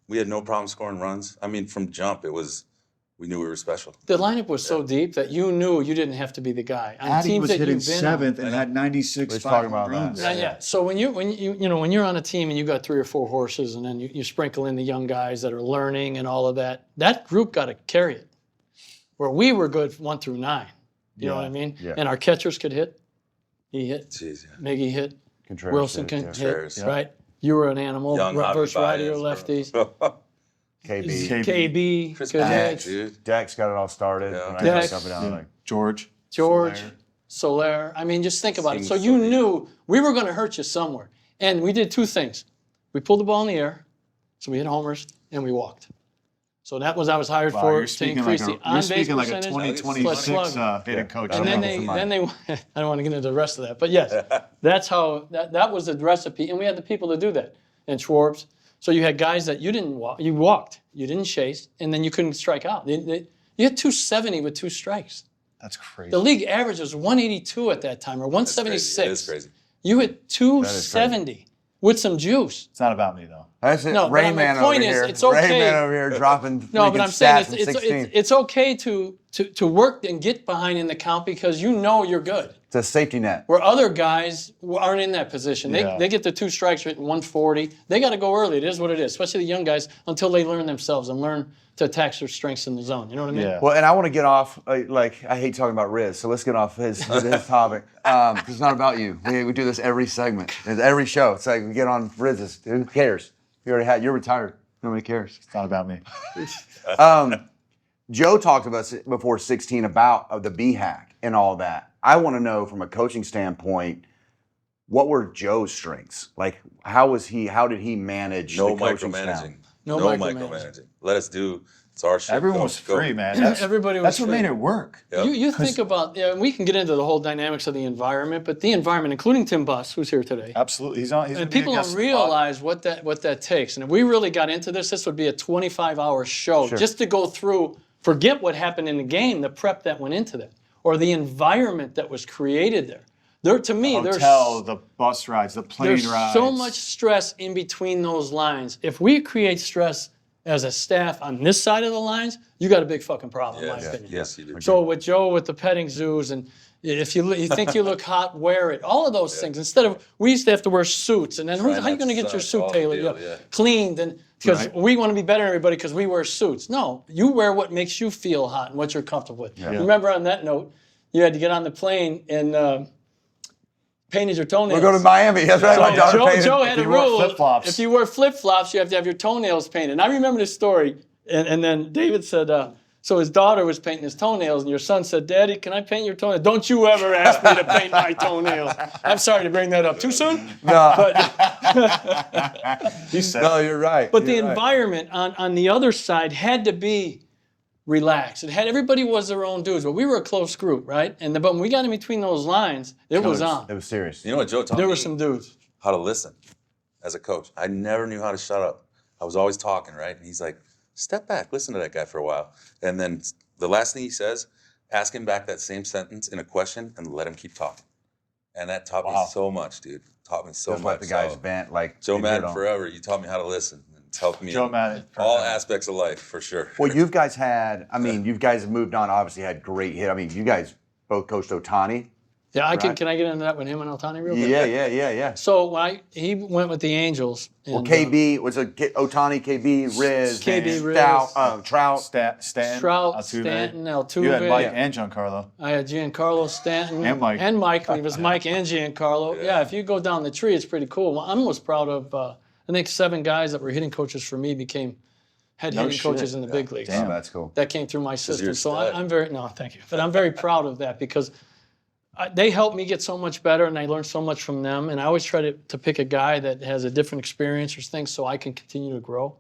Speaker 4: We had no problem scoring runs. I mean, from jump, we knew we were special.
Speaker 3: The lineup was so deep that you knew you didn't have to be the guy. On teams that you've been on,
Speaker 1: and had 96
Speaker 2: Let's talk about that.
Speaker 3: Not yet. So when you're on a team and you got 3 or 4 horses, and then you sprinkle in the young guys that are learning and all of that, that group got to carry it. Where we were good 1 through 9, you know what I mean?
Speaker 2: Yeah.
Speaker 3: And our catchers could hit. He hit.
Speaker 4: Jeez, yeah.
Speaker 3: Miggy hit.
Speaker 2: Contreras
Speaker 3: Wilson
Speaker 2: did,
Speaker 3: can
Speaker 2: yeah.
Speaker 3: hit.
Speaker 4: Contreras.
Speaker 3: Right. You were an animal.
Speaker 4: Young
Speaker 3: Reverse
Speaker 4: Javi
Speaker 3: righty or
Speaker 4: Baez,
Speaker 3: lefties.
Speaker 4: bro.
Speaker 2: KB.
Speaker 3: KB
Speaker 4: Chris
Speaker 3: could
Speaker 4: Back,
Speaker 3: hit.
Speaker 4: dude.
Speaker 2: Dex got it all started.
Speaker 4: Yeah.
Speaker 2: When I
Speaker 3: Dex.
Speaker 2: got up and down, like,
Speaker 1: George.
Speaker 3: George, Soler. I mean, just think about it.
Speaker 4: Seems
Speaker 3: So
Speaker 4: so
Speaker 3: you
Speaker 4: deep.
Speaker 3: knew we were going to hurt you somewhere. And we did 2 things. We pulled the ball in the air, so we hit homers, and we walked. So that was I was hired
Speaker 1: Wow,
Speaker 3: for
Speaker 1: you're
Speaker 3: to
Speaker 1: speaking
Speaker 3: increase
Speaker 1: like
Speaker 3: the
Speaker 1: you're
Speaker 3: on-base
Speaker 1: speaking like a
Speaker 3: percentage.
Speaker 1: 2026
Speaker 3: slug.
Speaker 1: hitting coach.
Speaker 3: And then they I don't want to get into the rest of that, but yes, that's how that was the recipe, and we had the people to do that. And Schwartz. So you had guys that you didn't walk, you walked, you didn't chase, and then you couldn't strike out. You had 270 with 2 strikes.
Speaker 1: That's crazy.
Speaker 3: The league average was 182 at that time, or 176.
Speaker 4: That is crazy.
Speaker 3: You hit 270 with some juice.
Speaker 1: It's not about me though.
Speaker 2: That's it.
Speaker 3: No, but
Speaker 2: Rain
Speaker 3: my
Speaker 2: Man
Speaker 3: point
Speaker 2: over
Speaker 3: is,
Speaker 2: here.
Speaker 3: it's okay.
Speaker 2: Rain Man over here dropping
Speaker 3: No, but
Speaker 2: freaking
Speaker 3: I'm saying
Speaker 2: stats in 16.
Speaker 3: it's okay to work and get behind in the count because you know you're good.
Speaker 2: It's a safety net.
Speaker 3: Where other guys aren't in that position.
Speaker 1: Yeah.
Speaker 3: They get the 2 strikes at 140. They got to go early. It is what it is, especially the young guys, until they learn themselves and learn to attack their strengths in the zone. You know what I mean?
Speaker 1: Yeah.
Speaker 2: Well, and I want to get off, like, I hate talking about Riz, so let's get off his topic. 'Cause it's not about you. We do this every segment, every show. It's like we get on Riz's. Who cares? You already had. You're retired. Nobody cares.
Speaker 1: It's not about me.
Speaker 2: Joe talked about before 16 about the B-hack and all that. I want to know from a coaching standpoint, what were Joe's strengths? Like, how did he manage
Speaker 4: No
Speaker 2: the coaching staff?
Speaker 4: micromanaging.
Speaker 3: No
Speaker 4: No
Speaker 3: micromanaging.
Speaker 4: micromanaging. Let us do. It's our shit.
Speaker 1: Everyone
Speaker 4: Go,
Speaker 1: was
Speaker 4: go.
Speaker 1: free, man. That's,
Speaker 3: Everybody was
Speaker 1: that's what
Speaker 3: free.
Speaker 1: made it work.
Speaker 4: Yep.
Speaker 3: You think about, we can get into the whole dynamics of the environment, but the environment, including Tim Buss, who's here today,
Speaker 1: Absolutely. He's on. He's
Speaker 3: and
Speaker 1: gonna be a
Speaker 3: people
Speaker 1: guest
Speaker 3: don't realize what that takes. And if we really got into this would be a 25-hour show just to go through, forget what happened in the game, the prep that went into that, or the environment that was created there. To me,
Speaker 1: hotel, the bus rides, the plane
Speaker 3: there's
Speaker 1: rides.
Speaker 3: so much stress in between those lines. If we create stress as a staff on this side of the lines, you got a big fucking problem, in my opinion.
Speaker 4: Yes, you do.
Speaker 3: So with Joe, with the petting zoos, and if you think you look hot, wear it. All of those things. Instead of, we used to have to wear suits, and then how are you
Speaker 4: not
Speaker 3: going to
Speaker 4: to
Speaker 3: get your
Speaker 4: suck
Speaker 3: suit
Speaker 4: off the
Speaker 3: tailored,
Speaker 4: deal, yeah.
Speaker 3: cleaned, and because
Speaker 1: Right.
Speaker 3: we want to be better than everybody because we wear suits. No, you wear what makes you feel hot and what you're comfortable with.
Speaker 1: Yeah.
Speaker 3: Remember on that note, you had to get on the plane and painted your toenails.
Speaker 2: We'll go to Miami. That's right. My daughter painted.
Speaker 3: Joe had
Speaker 1: If
Speaker 3: a
Speaker 1: you wore
Speaker 3: rule.
Speaker 1: flip-flops.
Speaker 3: If you wear flip-flops, you have to have your toenails painted. And I remember this story. And then David said, so his daughter was painting his toenails, and your son said, Daddy, can I paint your toenails? Don't you ever ask me to paint my toenails. I'm sorry to bring that up. Too soon?
Speaker 2: No,
Speaker 1: He said,
Speaker 2: no, you're right.
Speaker 3: But the
Speaker 2: You're right.
Speaker 3: environment on the other side had to be relaxed. Everybody was their own dudes, but we were a close group, right? But when we got in between those lines, it was on.
Speaker 2: It was serious.
Speaker 4: You know what Joe taught me?
Speaker 3: There were some dudes.
Speaker 4: How to listen as a coach. I never knew how to shut up. I was always talking, right? And he's like, step back, listen to that guy for a while. And then the last thing he says, ask him back that same sentence in a question and let him keep talking. And that taught me so much, dude. Taught me so
Speaker 2: Just
Speaker 4: much.
Speaker 2: let the guys
Speaker 4: So,
Speaker 2: vent like
Speaker 4: Joe
Speaker 2: they
Speaker 4: Maddon
Speaker 2: did on-
Speaker 4: forever. You taught me how to listen. It's helped me
Speaker 1: Joe
Speaker 4: in
Speaker 1: Maddon,
Speaker 4: all
Speaker 1: forever.
Speaker 4: aspects of life, for sure.
Speaker 2: Well, you guys had, I mean, you guys have moved on, obviously had great hit. I mean, you guys both coached Ohtani.
Speaker 3: Yeah,
Speaker 2: Right.
Speaker 3: can I get into that with him and Ohtani real quick?
Speaker 2: Yeah.
Speaker 3: So when he went with the Angels.
Speaker 2: Well,
Speaker 3: and,
Speaker 2: KB was Ohtani, KB, Riz,
Speaker 3: KB, Riz,
Speaker 2: Trout.
Speaker 1: Stanton,
Speaker 3: Trout,
Speaker 1: Altuve.
Speaker 3: Stanton, Altuve.
Speaker 1: You had Mike and Giancarlo.
Speaker 3: I had Giancarlo Stanton.
Speaker 1: And Mike.
Speaker 3: And Mike. It was Mike and Giancarlo. Yeah, if you go down the tree, it's pretty cool. Well, I'm most proud of, I think 7 guys that were hitting coaches for me became head
Speaker 1: No
Speaker 3: hitting
Speaker 1: shit.
Speaker 3: coaches in the big leagues.
Speaker 1: Damn.
Speaker 2: Oh, that's cool.
Speaker 3: That came through my system.
Speaker 4: you're
Speaker 3: So
Speaker 4: stud.
Speaker 3: I'm very, no, thank you. But I'm very proud of that because they helped me get so much better and I learned so much from them. And I always try to pick a guy that has a different experience or things so I can continue to grow.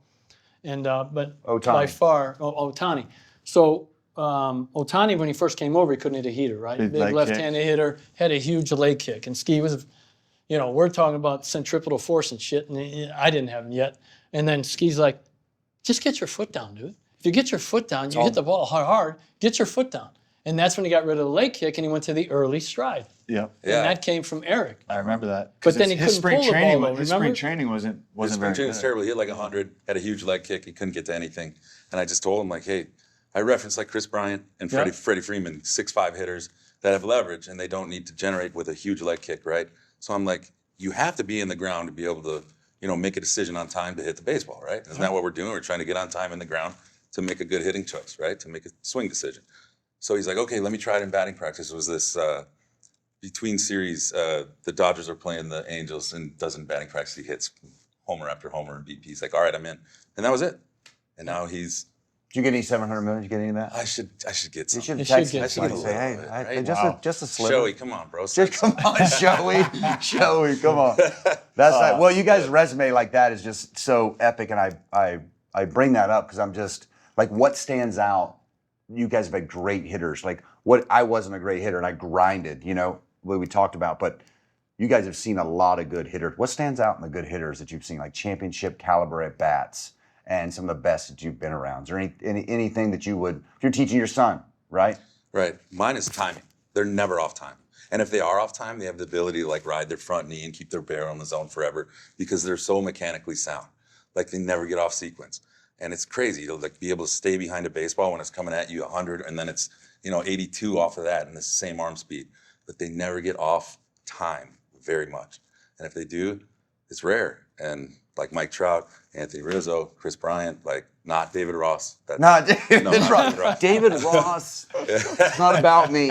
Speaker 3: And but
Speaker 2: Ohtani.
Speaker 3: by far, Ohtani. So Ohtani, when he first came over, he couldn't hit a heater, right?
Speaker 1: Big
Speaker 3: Big
Speaker 1: leg
Speaker 3: left-handed hitter, had a huge leg kick. And Ski was, we're talking about centripetal force and shit, and I didn't have him yet. And then Ski's like, just get your foot down, dude. If you get your foot down, you hit the ball hard, get your foot down. And that's when he got rid of the leg kick and he went to the early stride.
Speaker 1: Yep.
Speaker 3: And that came from Eric.
Speaker 1: I remember that.
Speaker 3: But then he
Speaker 1: his
Speaker 3: couldn't pull the ball, though,
Speaker 1: His
Speaker 3: remember?
Speaker 1: spring training wasn't
Speaker 4: His spring
Speaker 1: very
Speaker 4: training was
Speaker 1: good.
Speaker 4: terrible. He hit like 100, had a huge leg kick. He couldn't get to anything. And I just told him, like, hey, I referenced like Chris Bryant and Freddie Freeman, 6'5" hitters that have leverage and they don't need to generate with a huge leg kick, right? So I'm like, you have to be in the ground to be able to, make a decision on time to hit the baseball, right? Isn't that what we're doing? We're trying to get on time in the ground to make a good hitting choice, right? To make a swing decision. So he's like, okay, let me try it in batting practice. It was this between series, the Dodgers are playing the Angels and does in batting practice. He hits homer after homer and BP. He's like, all right, I'm in. And that was it. And now he's,
Speaker 2: Did you get any 700 million? Did you get any of that?
Speaker 4: I should get
Speaker 2: You
Speaker 4: some.
Speaker 2: should
Speaker 3: should
Speaker 2: text
Speaker 3: get
Speaker 2: him
Speaker 3: some.
Speaker 2: and say, hey,
Speaker 4: Right?
Speaker 2: just a sliver.
Speaker 4: Shohei, come on, bro.
Speaker 2: Just come on, Shohei, come on. That's like, well, you guys' resume like that is just so epic, and I bring that up because I'm just like, what stands out? You guys have had great hitters. Like, what I wasn't a great hitter, and I grinded. What we talked about, but you guys have seen a lot of good hitters. What stands out in the good hitters that you've seen, like championship caliber at bats, and some of the best that you've been around? Is there anything that you would, if you're teaching your son, right?
Speaker 4: Right. Mine is timing. They're never off time. And if they are off time, they have the ability to like ride their front knee and keep their barrel in the zone forever because they're so mechanically sound. Like they never get off sequence. And it's crazy to like be able to stay behind a baseball when it's coming at you 100 and then it's 82 off of that and the same arm speed. But they never get off time very much. And if they do, it's rare. And like Mike Trout, Anthony Rizzo, Chris Bryant, like not David Ross.
Speaker 2: No, David
Speaker 4: No, not
Speaker 2: Ross.
Speaker 4: David Ross.
Speaker 2: David Ross. It's not about me.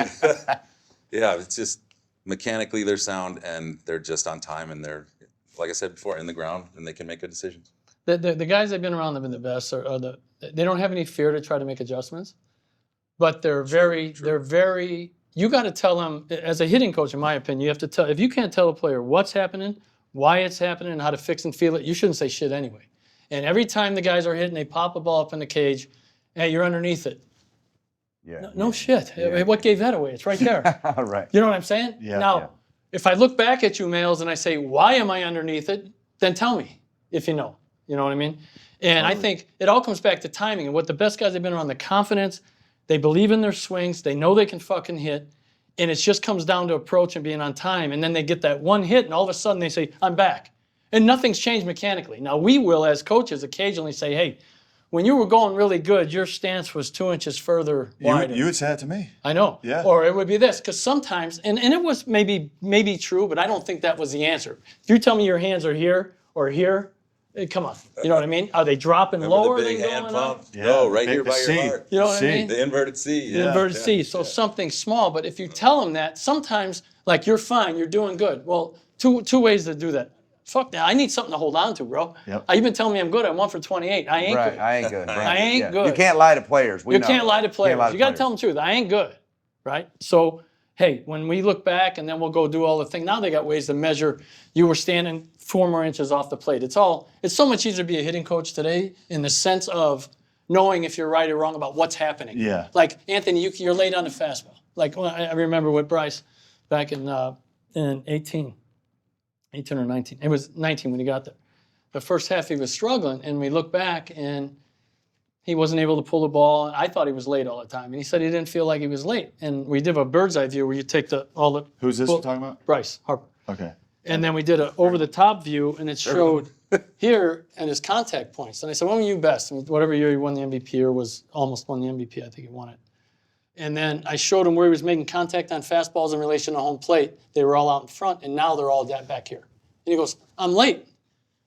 Speaker 4: Yeah, it's just mechanically they're sound and they're just on time and they're, like I said before, in the ground and they can make good decisions.
Speaker 3: The guys that have been around have been the best. They don't have any fear to try to make adjustments, but they're very. You got to tell them as a hitting coach, in my opinion. You have to tell if you can't tell a player what's happening, why it's happening, and how to fix and feel it. You shouldn't say shit anyway. And every time the guys are hitting, they pop a ball up in the cage. Hey, you're underneath it.
Speaker 2: Yeah.
Speaker 3: No shit.
Speaker 2: Yeah.
Speaker 3: What gave that away? It's right there.
Speaker 2: Right.
Speaker 3: You know what I'm saying?
Speaker 1: Yeah.
Speaker 3: Now,
Speaker 2: Yeah.
Speaker 3: if I look back at you males and I say, why am I underneath it? Then tell me if you know. You know what I mean? And I think it all comes back to timing. And what the best guys have been around, the confidence, they believe in their swings, they know they can fucking hit, and it just comes down to approach and being on time. And then they get that one hit, and all of a sudden they say, I'm back. And nothing's changed mechanically. Now, we will, as coaches, occasionally say, hey, when you were going really good, your stance was 2 inches further wider.
Speaker 1: You would say that to me.
Speaker 3: I know.
Speaker 1: Yeah.
Speaker 3: Or it would be this, because sometimes, and it was maybe true, but I don't think that was the answer. If you tell me your hands are here or here, come on. You know what I mean? Are they dropping
Speaker 4: Remember
Speaker 3: lower
Speaker 4: the big
Speaker 3: than
Speaker 4: hand
Speaker 3: going
Speaker 4: pump?
Speaker 3: up?
Speaker 1: Yeah,
Speaker 4: No, right
Speaker 1: the
Speaker 4: here
Speaker 1: big-
Speaker 4: by
Speaker 1: the
Speaker 4: your
Speaker 1: C.
Speaker 4: heart.
Speaker 3: You know what I
Speaker 1: C.
Speaker 3: mean?
Speaker 4: The inverted C.
Speaker 3: The
Speaker 4: Yeah.
Speaker 3: inverted
Speaker 4: Yeah.
Speaker 3: C. So something small, but if you tell them that, sometimes, like, you're fine, you're doing good. Well, two ways to do that. Fuck that. I need something to hold on to, bro.
Speaker 1: Yep.
Speaker 3: You've been telling me I'm good. I'm 1 for 28. I ain't
Speaker 2: Right.
Speaker 3: good.
Speaker 2: I ain't good. Right.
Speaker 3: I ain't
Speaker 2: Yeah.
Speaker 3: good.
Speaker 2: You can't lie to players. We
Speaker 3: You
Speaker 2: know.
Speaker 3: can't lie to players.
Speaker 2: lie to
Speaker 3: You got to
Speaker 2: players.
Speaker 3: tell them the truth. I ain't good, right? So, hey, when we look back and then we'll go do all the things, now they got ways to measure. You were standing 4 more inches off the plate. It's so much easier to be a hitting coach today in the sense of knowing if you're right or wrong about what's happening.
Speaker 1: Yeah.
Speaker 3: Like, Anthony, you're late on the fastball. Like, well, I remember with Bryce back in 18 or 19. It was 19 when he got there. The first half he was struggling, and we look back, and he wasn't able to pull the ball. I thought he was late all the time, and he said he didn't feel like he was late. And we did a bird's eye view where you take all the.
Speaker 1: Who's this you're talking about?
Speaker 3: Bryce Harper.
Speaker 1: Okay.
Speaker 3: And then we did an over-the-top view, and it showed here and his contact points. And I said, when were you best? And whatever year he won the MVP or was almost won the MVP, I think he won it. And then I showed him where he was making contact on fastballs in relation to home plate. They were all out in front, and now they're all back here. And he goes, I'm late.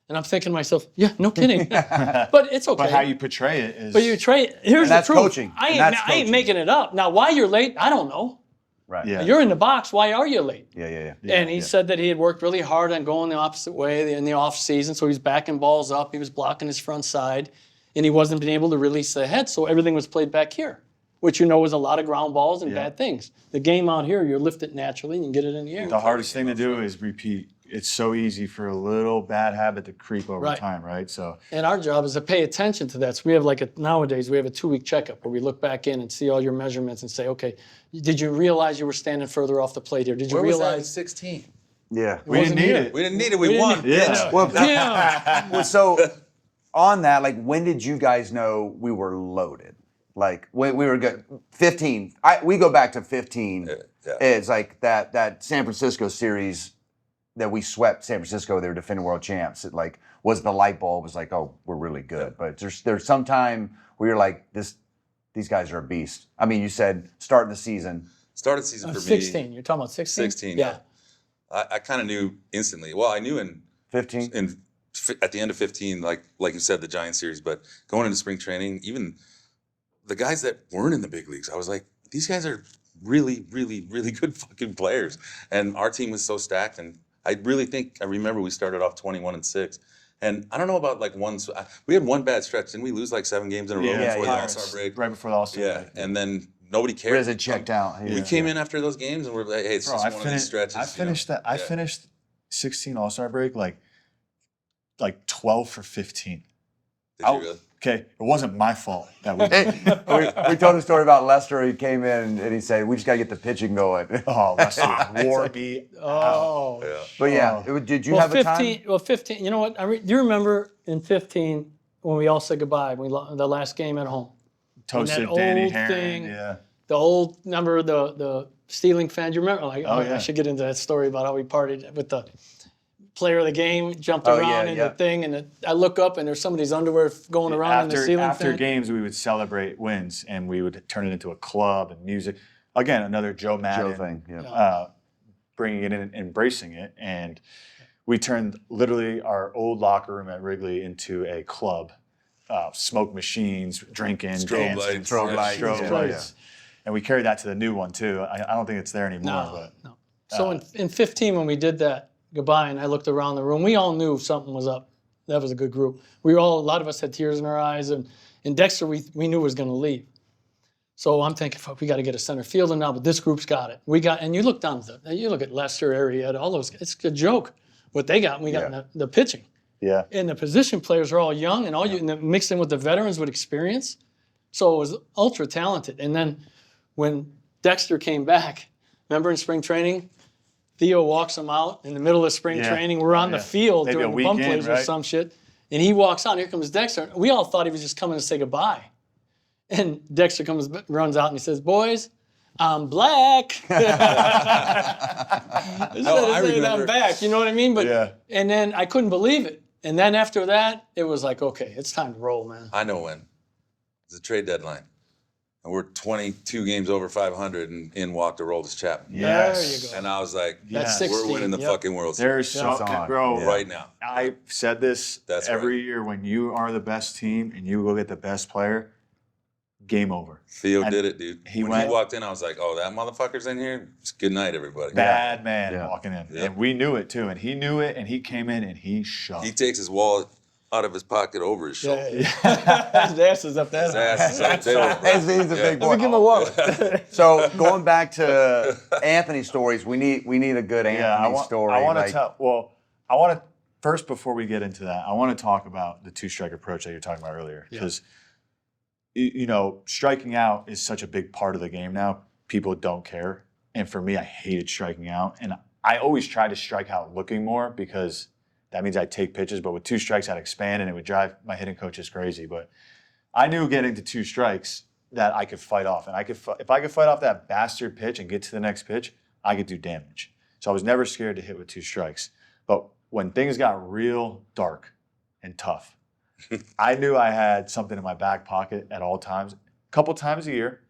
Speaker 3: And I'm thinking to myself, yeah, no kidding. But it's okay.
Speaker 1: But how you portray it is.
Speaker 3: But you trade. Here's
Speaker 2: that's
Speaker 3: the truth.
Speaker 2: coaching.
Speaker 3: I ain't making it up. Now, why you're late, I don't know.
Speaker 2: Right.
Speaker 1: Yeah.
Speaker 3: You're in the box. Why are you late?
Speaker 2: Yeah.
Speaker 3: And he said that he had worked really hard on going the opposite way in the off season. So he was backing balls up. He was blocking his front side, and he wasn't being able to release the head. So everything was played back here, which was a lot of ground balls and bad things. The game out here, you lift it naturally and you get it in the air.
Speaker 1: The hardest thing to do is repeat. It's so easy for a little bad habit to creep over
Speaker 3: Right.
Speaker 1: time, right? So
Speaker 3: And our job is to pay attention to that. So we have nowadays we have a 2-week checkup where we look back in and see all your measurements and say, okay, did you realize you were standing further off the plate here? Did you
Speaker 4: Where was that in
Speaker 3: realize
Speaker 4: 16?
Speaker 2: Yeah.
Speaker 1: we didn't need
Speaker 3: here.
Speaker 1: it.
Speaker 4: We didn't need it. We won.
Speaker 1: Yeah.
Speaker 2: Well,
Speaker 3: Yeah.
Speaker 2: well, so on that, like, when did you guys know we were loaded? Like, when we were good. 15. We go back to 15.
Speaker 4: Yeah.
Speaker 2: It's like that San Francisco series that we swept San Francisco. They were defending world champs. It was the light bulb. Was like, oh, we're really good. But there's some time where you're like, these guys are a beast. I mean, you said starting the season.
Speaker 4: Started season for me.
Speaker 3: 16. You're talking about 16?
Speaker 4: 16.
Speaker 3: Yeah.
Speaker 4: I kind of knew instantly. Well, I knew
Speaker 2: 15.
Speaker 4: At the end of 15, like you said, the Giant series, but going into spring training, even the guys that weren't in the big leagues, I was like, these guys are really, really, really good fucking players. And our team was so stacked. And I remember we started off 21-6. And I don't know about we had one bad stretch. Didn't we lose 7 games in a row before the All-Star break?
Speaker 1: Right before the All-Star
Speaker 4: Yeah.
Speaker 1: break.
Speaker 4: And then nobody cared.
Speaker 2: Rizzo checked out.
Speaker 4: We came in after those games and we're like, hey, it's
Speaker 1: Bro,
Speaker 4: just one of these stretches.
Speaker 1: I finished that. I finished 16 All-Star break like 12 for 15.
Speaker 4: Did you really?
Speaker 1: Okay, it wasn't my fault that we.
Speaker 2: we told a story about Lester. He came in and he said, we just got to get the pitching going.
Speaker 1: Oh, Lester wore me.
Speaker 3: Oh.
Speaker 4: Yeah.
Speaker 2: But yeah, did you have a time?
Speaker 3: Well, 15. You know what? Do you remember in 15 when we all said goodbye? The last game at home.
Speaker 1: Toasted
Speaker 3: that
Speaker 1: Danny
Speaker 3: old
Speaker 1: Herron.
Speaker 3: thing.
Speaker 1: Yeah.
Speaker 3: The old number, the stealing fan. Do you remember?
Speaker 1: Yeah.
Speaker 3: I should get into that story about how we partied with the player of the game, jumped
Speaker 2: Oh,
Speaker 3: around
Speaker 2: yeah,
Speaker 3: in
Speaker 2: yeah.
Speaker 3: the thing, and I look up and there's somebody's underwear going around in the ceiling
Speaker 1: After
Speaker 3: fan.
Speaker 1: games, we would celebrate wins and we would turn it into a club and music. Again, another Joe Maddon
Speaker 2: thing, yeah.
Speaker 1: bringing it in and embracing it. And we turned literally our old locker room at Wrigley into a club. Smoke machines, drinking,
Speaker 4: Strobe
Speaker 1: dancing,
Speaker 4: lights.
Speaker 2: Strobe
Speaker 4: Yeah,
Speaker 2: lights.
Speaker 1: strobe
Speaker 2: Yeah,
Speaker 1: lights. And we carried that to the new one too. I don't think it's there anymore.
Speaker 3: No. So in 15 when we did that goodbye and I looked around the room, we all knew something was up. That was a good group. A lot of us had tears in our eyes, and Dexter we knew was going to leave. So I'm thinking, fuck, we got to get a center fielder now, but this group's got it. And you look down, you look at Lester, Arrieta, all those. It's a joke what they got. And we got in the pitching.
Speaker 1: Yeah.
Speaker 3: And the position players are all young and and mixed in with the veterans with experience. So it was ultra talented. And then when Dexter came back, remember in spring training, Theo walks him out in the middle of spring training. We're on the field
Speaker 1: Maybe
Speaker 3: during
Speaker 1: a
Speaker 3: the bump
Speaker 1: weekend,
Speaker 3: plays or
Speaker 1: right?
Speaker 3: some shit. And he walks out, and here comes Dexter. We all thought he was just coming to say goodbye. And Dexter runs out, and he says, boys, I'm black. I remember. I'm back, you know what I mean? But And then I couldn't believe it. And then after that, it was like, okay, it's time to roll, man.
Speaker 4: I know when. It's a trade deadline. And we're 22 games over 500 and in walked Aroldis Chapman.
Speaker 1: Yes.
Speaker 3: There you go.
Speaker 4: And I was like,
Speaker 3: That's
Speaker 4: we're
Speaker 3: 16,
Speaker 4: winning the
Speaker 3: yep.
Speaker 4: fucking World Series.
Speaker 1: There's so,
Speaker 2: on.
Speaker 1: bro.
Speaker 2: Yeah.
Speaker 4: Right now.
Speaker 1: I said this
Speaker 4: That's
Speaker 1: every year when you are the best team and you go get the best player, game over.
Speaker 4: Theo
Speaker 1: And
Speaker 4: did it, dude.
Speaker 1: he
Speaker 4: When
Speaker 1: went-
Speaker 4: he walked in, I was like, oh, that motherfucker's in here? It's good night, everybody.
Speaker 1: Bad man
Speaker 2: Yeah.
Speaker 1: walking in.
Speaker 4: Yep.
Speaker 1: And we knew it too. And he knew it and he came in and he shoved.
Speaker 4: He takes his wallet out of his pocket over his shoulder.
Speaker 3: Yeah. His ass is up there.
Speaker 4: His ass is up there, bro.
Speaker 2: He's a big boy.
Speaker 3: Let me give him a wallet.
Speaker 2: So going back to Anthony stories, we need a good Anthony story.
Speaker 1: I want to
Speaker 2: like-
Speaker 1: tell. Well, I want to first before we get into that, I want to talk about the two-strike approach that you're talking about earlier because striking out is such a big part of the game now. People don't care. And for me, I hated striking out. And I always tried to strike out looking more because that means I'd take pitches. But with 2 strikes, I'd expand, and it would drive my hitting coaches crazy. But I knew getting to 2 strikes that I could fight off. And if I could fight off that bastard pitch and get to the next pitch, I could do damage. So I was never scared to hit with 2 strikes. But when things got real dark and tough, I knew I had something in my back pocket at all times. A couple times a year.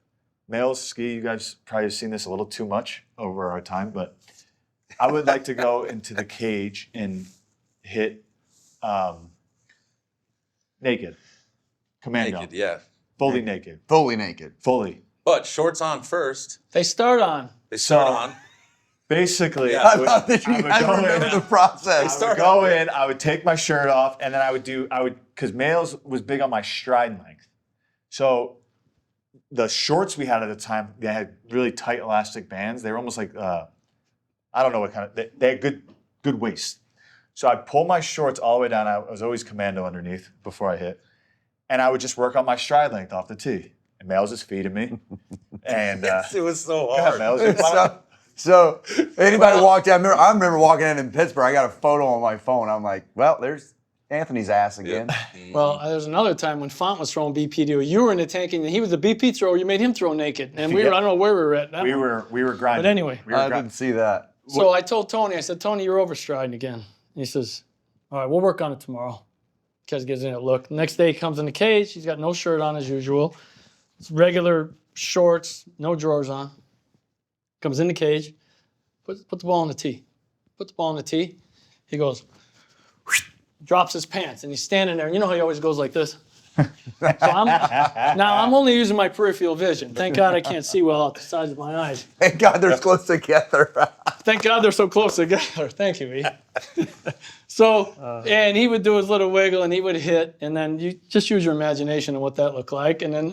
Speaker 1: Males ski, you guys probably have seen this a little too much over our time, but I would like to go into the cage and hit naked. Commando.
Speaker 4: Naked, yeah.
Speaker 1: Fully naked.
Speaker 2: Fully naked.
Speaker 1: Fully.
Speaker 4: But shorts on first.
Speaker 3: They start on.
Speaker 4: They start
Speaker 1: So-
Speaker 4: on.
Speaker 1: Basically,
Speaker 4: Yeah.
Speaker 2: I thought that you
Speaker 1: I would
Speaker 2: guys
Speaker 1: go
Speaker 2: remember
Speaker 1: in.
Speaker 2: the process.
Speaker 1: I would go in, I would take my shirt off, and then because males was big on my stride length. So the shorts we had at the time, they had really tight elastic bands. They were almost like, I don't know what kind of, they had good waist. So I'd pull my shorts all the way down. I was always commando underneath before I hit. And I would just work on my stride length off the tee. And males just feeding me. And
Speaker 4: It was so
Speaker 1: go ahead,
Speaker 4: hard.
Speaker 1: males.
Speaker 2: So anybody walked in, I remember walking in Pittsburgh, I got a photo on my phone. I'm like, well, there's Anthony's ass again.
Speaker 3: Well, there's another time when Font was throwing BP to you. You were in the tank, and he was the BP thrower. You made him throw naked. And I don't know where we were at. That
Speaker 1: We
Speaker 3: one.
Speaker 1: were grinding.
Speaker 3: But anyway.
Speaker 1: We were
Speaker 2: I
Speaker 1: grinding.
Speaker 2: didn't see that.
Speaker 3: So I told Tony, I said, Tony, you're overstriding again. He says, all right, we'll work on it tomorrow. Kez gives it a look. Next day he comes in the cage. He's got no shirt on as usual. It's regular shorts, no drawers on. Comes in the cage, put the ball on the tee. Put the ball on the tee. He goes, drops his pants, and he's standing there. And you know how he always goes like this? So I'm only using my peripheral vision. Thank God I can't see well out the sides of my eyes.
Speaker 2: Thank God they're close together.
Speaker 3: Thank God they're so close together. Thank you, E. So, and he would do his little wiggle, and he would hit, and then you just use your imagination of what that looked like, and then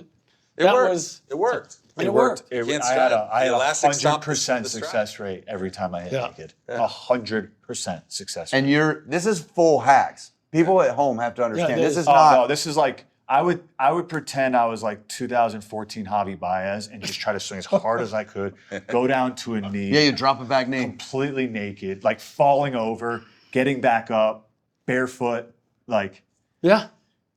Speaker 4: It
Speaker 3: that
Speaker 4: worked.
Speaker 3: was
Speaker 4: It worked.
Speaker 3: it worked.
Speaker 1: I
Speaker 4: Can't
Speaker 1: had
Speaker 4: stride.
Speaker 1: I had
Speaker 4: The elastic stopped
Speaker 1: 100%
Speaker 4: the stride.
Speaker 1: success rate every time I hit
Speaker 3: Yeah.
Speaker 1: naked. 100% success rate.
Speaker 2: And this is full hacks. People at home have to understand.
Speaker 3: it
Speaker 2: This
Speaker 3: is.
Speaker 2: is
Speaker 1: Oh
Speaker 2: not.
Speaker 1: no, this is like I would pretend I was like 2014 Javi Baez and just try to swing as hard as I could, go down to a knee,
Speaker 2: Yeah, you drop a back knee.
Speaker 1: completely naked, like falling over, getting back up, barefoot, like.
Speaker 3: Yeah.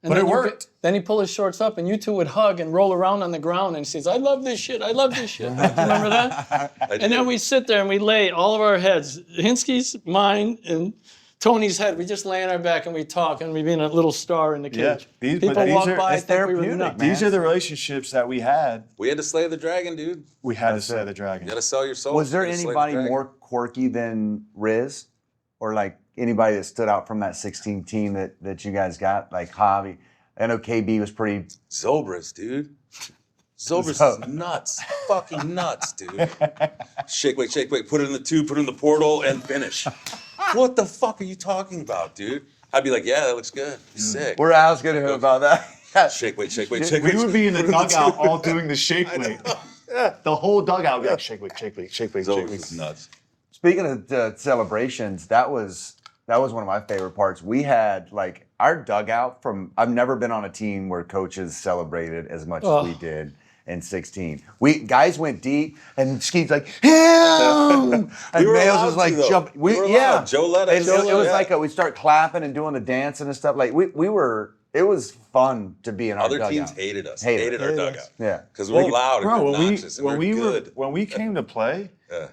Speaker 3: And
Speaker 1: But
Speaker 3: then
Speaker 1: it
Speaker 3: you
Speaker 1: worked.
Speaker 3: Then he pulled his shorts up, and you two would hug and roll around on the ground, and he says, I love this shit. I love this shit. Do you remember that? And then we sit there and we lay all of our heads, Hinske's, mine, and Tony's head. We just lay on our back and we talk, and we be in a little star in the
Speaker 1: Yeah,
Speaker 3: cage.
Speaker 1: these-
Speaker 3: People
Speaker 1: but these
Speaker 3: walk
Speaker 1: are-
Speaker 3: by,
Speaker 2: it's
Speaker 3: think we were
Speaker 2: therapeutic,
Speaker 3: nuts.
Speaker 2: man.
Speaker 1: These are the relationships that we had.
Speaker 4: We had to slay the dragon, dude.
Speaker 1: We had to
Speaker 2: That's
Speaker 1: slay
Speaker 2: it.
Speaker 1: the dragon.
Speaker 4: You got to sell your soul.
Speaker 2: Was there
Speaker 4: You gotta slay the
Speaker 2: anybody
Speaker 4: dragon.
Speaker 2: more quirky than Riz? Or like anybody that stood out from that 16 team that you guys got? Like Javi. I know KB was pretty.
Speaker 4: Zobras, dude. Zobras
Speaker 2: So-
Speaker 4: is nuts. Fucking nuts, dude. Shake, wait. Put it in the tube, put it in the portal, and finish. What the fuck are you talking about, dude? I'd be like, yeah, that looks good. Sick.
Speaker 2: We're asking him about that.
Speaker 4: Shake, wait.
Speaker 1: We would be in the dugout all doing the shake weight. The whole dugout would be like shake weight.
Speaker 4: Zobras is nuts.
Speaker 2: Speaking of celebrations, that was one of my favorite parts. We had like our dugout from. I've never been on a team where coaches celebrated as much as we did in 16. Guys went deep, and Skeet's like, him, and
Speaker 4: We were
Speaker 2: Nails
Speaker 4: allowed
Speaker 2: was like
Speaker 4: to, though.
Speaker 2: jumping.
Speaker 4: We were allowed. Joe let us.
Speaker 2: It was
Speaker 4: Yeah.
Speaker 2: like we start clapping and doing the dancing and stuff. Like we were. It was fun to be in our
Speaker 4: Other
Speaker 2: dugout.
Speaker 4: teams hated us.
Speaker 2: Hated
Speaker 4: Hated our
Speaker 3: us.
Speaker 4: dugout.
Speaker 2: Yeah.
Speaker 4: Because we were loud and
Speaker 1: Bro,
Speaker 4: obnoxious, and we were good.
Speaker 1: when we came to play,
Speaker 4: Yeah.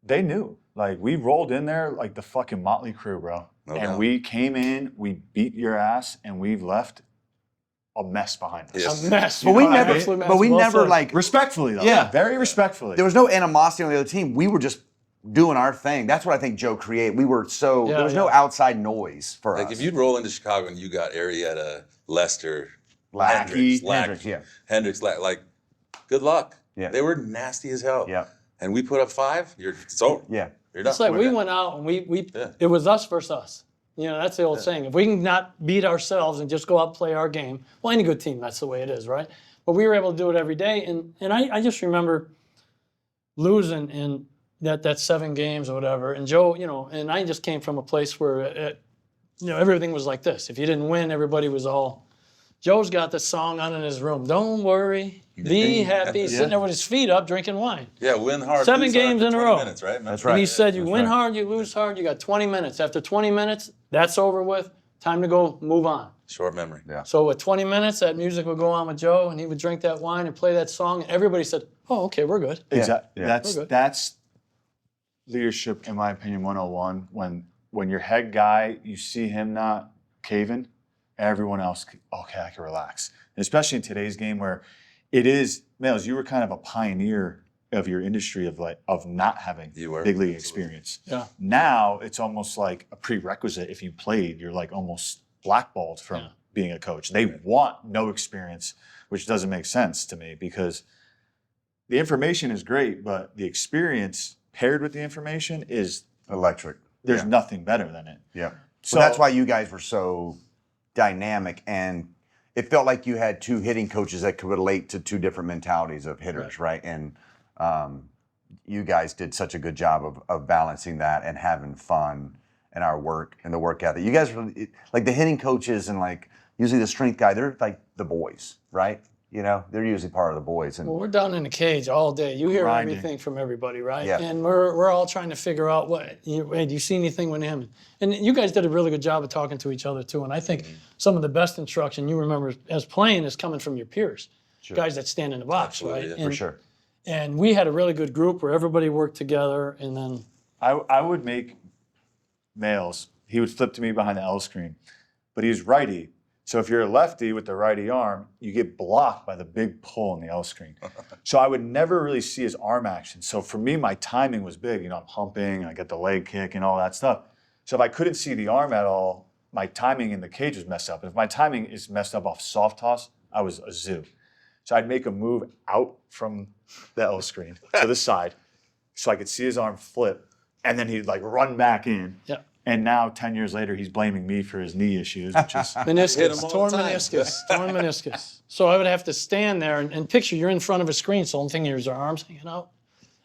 Speaker 1: they knew. Like we rolled in there like the fucking Motley Crew, bro.
Speaker 4: No
Speaker 1: and
Speaker 4: doubt.
Speaker 1: we came in, we beat your ass, and we left a mess behind us.
Speaker 4: Yes.
Speaker 3: A mess.
Speaker 2: But we
Speaker 1: know what I
Speaker 2: never.
Speaker 1: mean?
Speaker 2: But we
Speaker 3: Well
Speaker 2: never
Speaker 3: said.
Speaker 2: like.
Speaker 1: Respectfully though.
Speaker 2: Yeah.
Speaker 1: Very respectfully.
Speaker 2: There was no animosity on the other team. We were just doing our thing. That's what I think Joe created. We were so
Speaker 3: Yeah,
Speaker 2: there was no
Speaker 3: yeah.
Speaker 2: outside noise for
Speaker 4: Like
Speaker 2: us.
Speaker 4: if you'd roll into Chicago and you got Arrieta, Lester,
Speaker 2: Lackey,
Speaker 4: Hendricks,
Speaker 2: yeah.
Speaker 4: Hendricks, like, good luck.
Speaker 2: Yeah.
Speaker 4: They were nasty as hell.
Speaker 2: Yeah.
Speaker 4: And we put up 5. It's over.
Speaker 2: Yeah.
Speaker 4: You're done.
Speaker 3: It's like
Speaker 4: We're
Speaker 3: we
Speaker 4: done.
Speaker 3: went out and
Speaker 4: Yeah.
Speaker 3: it was us versus us. You know, that's the old saying. If we can not beat ourselves and just go out and play our game, well, any good team, that's the way it is, right? But we were able to do it every day. And I just remember losing in that 7 games or whatever. And Joe, you know, and I just came from a place where, you know, everything was like this. If you didn't win, everybody was all, Joe's got the song on in his room. Don't worry, be happy. He's sitting there with his feet up, drinking wine.
Speaker 4: Yeah, win hard.
Speaker 3: 7
Speaker 4: lose hard
Speaker 3: games
Speaker 4: for
Speaker 3: in a
Speaker 4: 20
Speaker 3: row.
Speaker 4: Minutes, right?
Speaker 2: That's
Speaker 3: And
Speaker 2: right.
Speaker 3: he said, you
Speaker 2: That's
Speaker 3: win
Speaker 2: right.
Speaker 3: hard, you lose hard. You got 20 minutes. After 20 minutes, that's over with. Time to go move on.
Speaker 4: Short memory.
Speaker 2: Yeah.
Speaker 3: So with 20 minutes, that music would go on with Joe, and he would drink that wine and play that song, and everybody said, "Oh, okay, we're good."
Speaker 1: Exactly.
Speaker 2: Yeah.
Speaker 3: We're good.
Speaker 1: That's leadership, in my opinion, 101. When your head guy, you see him not caving, everyone else, okay, I can relax. And especially in today's game where it is, Males, you were kind of a pioneer of your industry of not having
Speaker 4: You were.
Speaker 1: big league
Speaker 4: Absolutely.
Speaker 1: experience.
Speaker 3: Yeah.
Speaker 1: Now it's almost like a prerequisite. If you played, you're like almost blackballed from
Speaker 3: Yeah.
Speaker 1: being a coach. They want no experience, which doesn't make sense to me because the information is great, but the experience paired with the information is
Speaker 2: Electric.
Speaker 1: there's
Speaker 2: Yeah.
Speaker 1: nothing better than it.
Speaker 2: Yeah.
Speaker 1: So
Speaker 2: So that's why you guys were so dynamic, and it felt like you had two hitting coaches that could relate to two different mentalities of hitters, right? And you guys did such a good job of balancing that and having fun and our work and the work ethic. You guys were like the hitting coaches and like usually the strength guy. They're like the boys, right? You know, they're usually part of the boys. And
Speaker 3: Well, we're down in the cage all day. You hear
Speaker 1: Grinding.
Speaker 3: everything from everybody, right?
Speaker 2: Yeah.
Speaker 3: And we're all trying to figure out hey, do you see anything with him? And you guys did a really good job of talking to each other too. And I think some of the best instruction you remember as playing is coming from your peers, guys that stand in the box,
Speaker 4: Absolutely,
Speaker 3: right?
Speaker 4: yeah.
Speaker 2: for sure.
Speaker 3: And we had a really good group where everybody worked together, and then
Speaker 1: I would make Males, he would flip to me behind the L screen, but he's righty. So if you're a lefty with the righty arm, you get blocked by the big pull in the L screen. So I would never really see his arm action. So for me, my timing was big. You know, I'm humping, I get the leg kick and all that stuff. So if I couldn't see the arm at all, my timing in the cage was messed up. If my timing is messed up off soft toss, I was a zoo. So I'd make a move out from the L screen to the side so I could see his arm flip, and then he'd like run back in.
Speaker 3: yeah.
Speaker 1: And now, 10 years later, he's blaming me for his knee issues, which is
Speaker 4: Hit him
Speaker 3: Meniscus,
Speaker 4: all
Speaker 3: torn
Speaker 4: the time.
Speaker 3: meniscus, torn meniscus. So I would have to stand there and picture you're in front of a screen, so the only thing is your arms hanging out.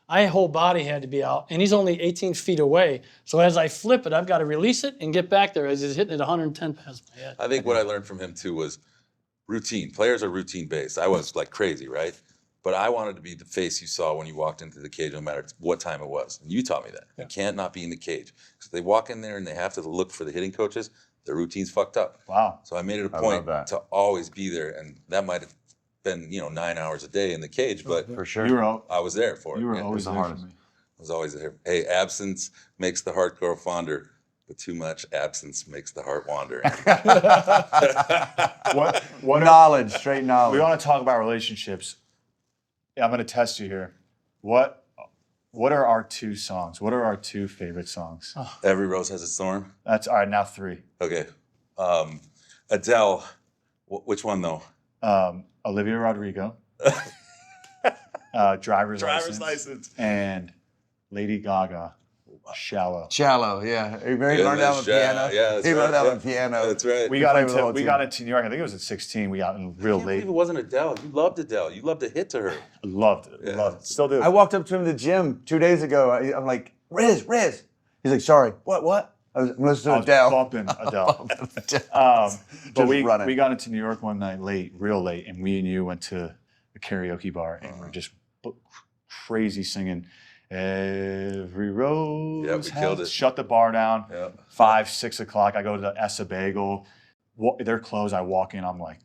Speaker 3: My whole body had to be out, and he's only 18 feet away. So as I flip it, I've got to release it and get back there as he's hitting it 110 past my head.
Speaker 4: I think what I learned from him too was routine. Players are routine based. I was like crazy, right? But I wanted to be the face you saw when you walked into the cage, no matter what time it was. And you taught me that. You can't not be in the cage. Because they walk in there and they have to look for the hitting coaches, their routine's fucked up.
Speaker 1: wow.
Speaker 4: So I made it a
Speaker 2: I
Speaker 4: point
Speaker 2: love that.
Speaker 4: to always be there. And that might have been, 9 hours a day in the cage, but
Speaker 2: For sure.
Speaker 1: You were,
Speaker 4: I was there for it.
Speaker 1: you were
Speaker 4: Yeah.
Speaker 1: always
Speaker 2: the
Speaker 1: there for
Speaker 2: hardest.
Speaker 1: me.
Speaker 4: I was always there. Hey, absence makes the heart grow fonder, but too much absence makes the heart wander.
Speaker 1: What
Speaker 2: Knowledge, straight knowledge.
Speaker 1: we want to talk about relationships. Yeah, I'm going to test you here. What are our two songs? What are our two favorite songs?
Speaker 4: Every rose has its thorn.
Speaker 1: That's all right. Now three.
Speaker 4: Okay. Adele, which one though?
Speaker 1: Olivia Rodrigo, driver's license, and Lady Gaga, Shallow.
Speaker 2: Shallow, yeah. He learned that on
Speaker 4: that's
Speaker 2: piano.
Speaker 4: yeah, that's
Speaker 2: he learned
Speaker 4: right,
Speaker 2: that
Speaker 4: yeah.
Speaker 2: on piano.
Speaker 4: That's right.
Speaker 1: We
Speaker 2: You
Speaker 1: got
Speaker 2: played with the whole
Speaker 1: into
Speaker 2: team.
Speaker 1: New York. I think it was at 16. We got in real
Speaker 4: I can't
Speaker 1: late.
Speaker 4: believe it wasn't Adele. You loved Adele. You loved to hit to her.
Speaker 1: Loved it.
Speaker 4: Yeah.
Speaker 1: Loved it. Still do.
Speaker 2: I walked up to him in the gym 2 days ago. I'm like, Riz. He's like, sorry. What? I'm listening
Speaker 1: I
Speaker 2: to
Speaker 1: was
Speaker 2: Adele.
Speaker 1: bumping Adele. But
Speaker 2: Just
Speaker 1: we
Speaker 2: running.
Speaker 1: got into New York one night late, real late, and me and you went to a karaoke bar and we're just crazy singing. Every rose
Speaker 4: Yeah, we killed
Speaker 1: has-"
Speaker 4: it.
Speaker 1: Shut the bar down.
Speaker 4: Yeah.
Speaker 1: 5, 6 o'clock. I go to the Essa Bagel. They're closed. I walk in. I'm like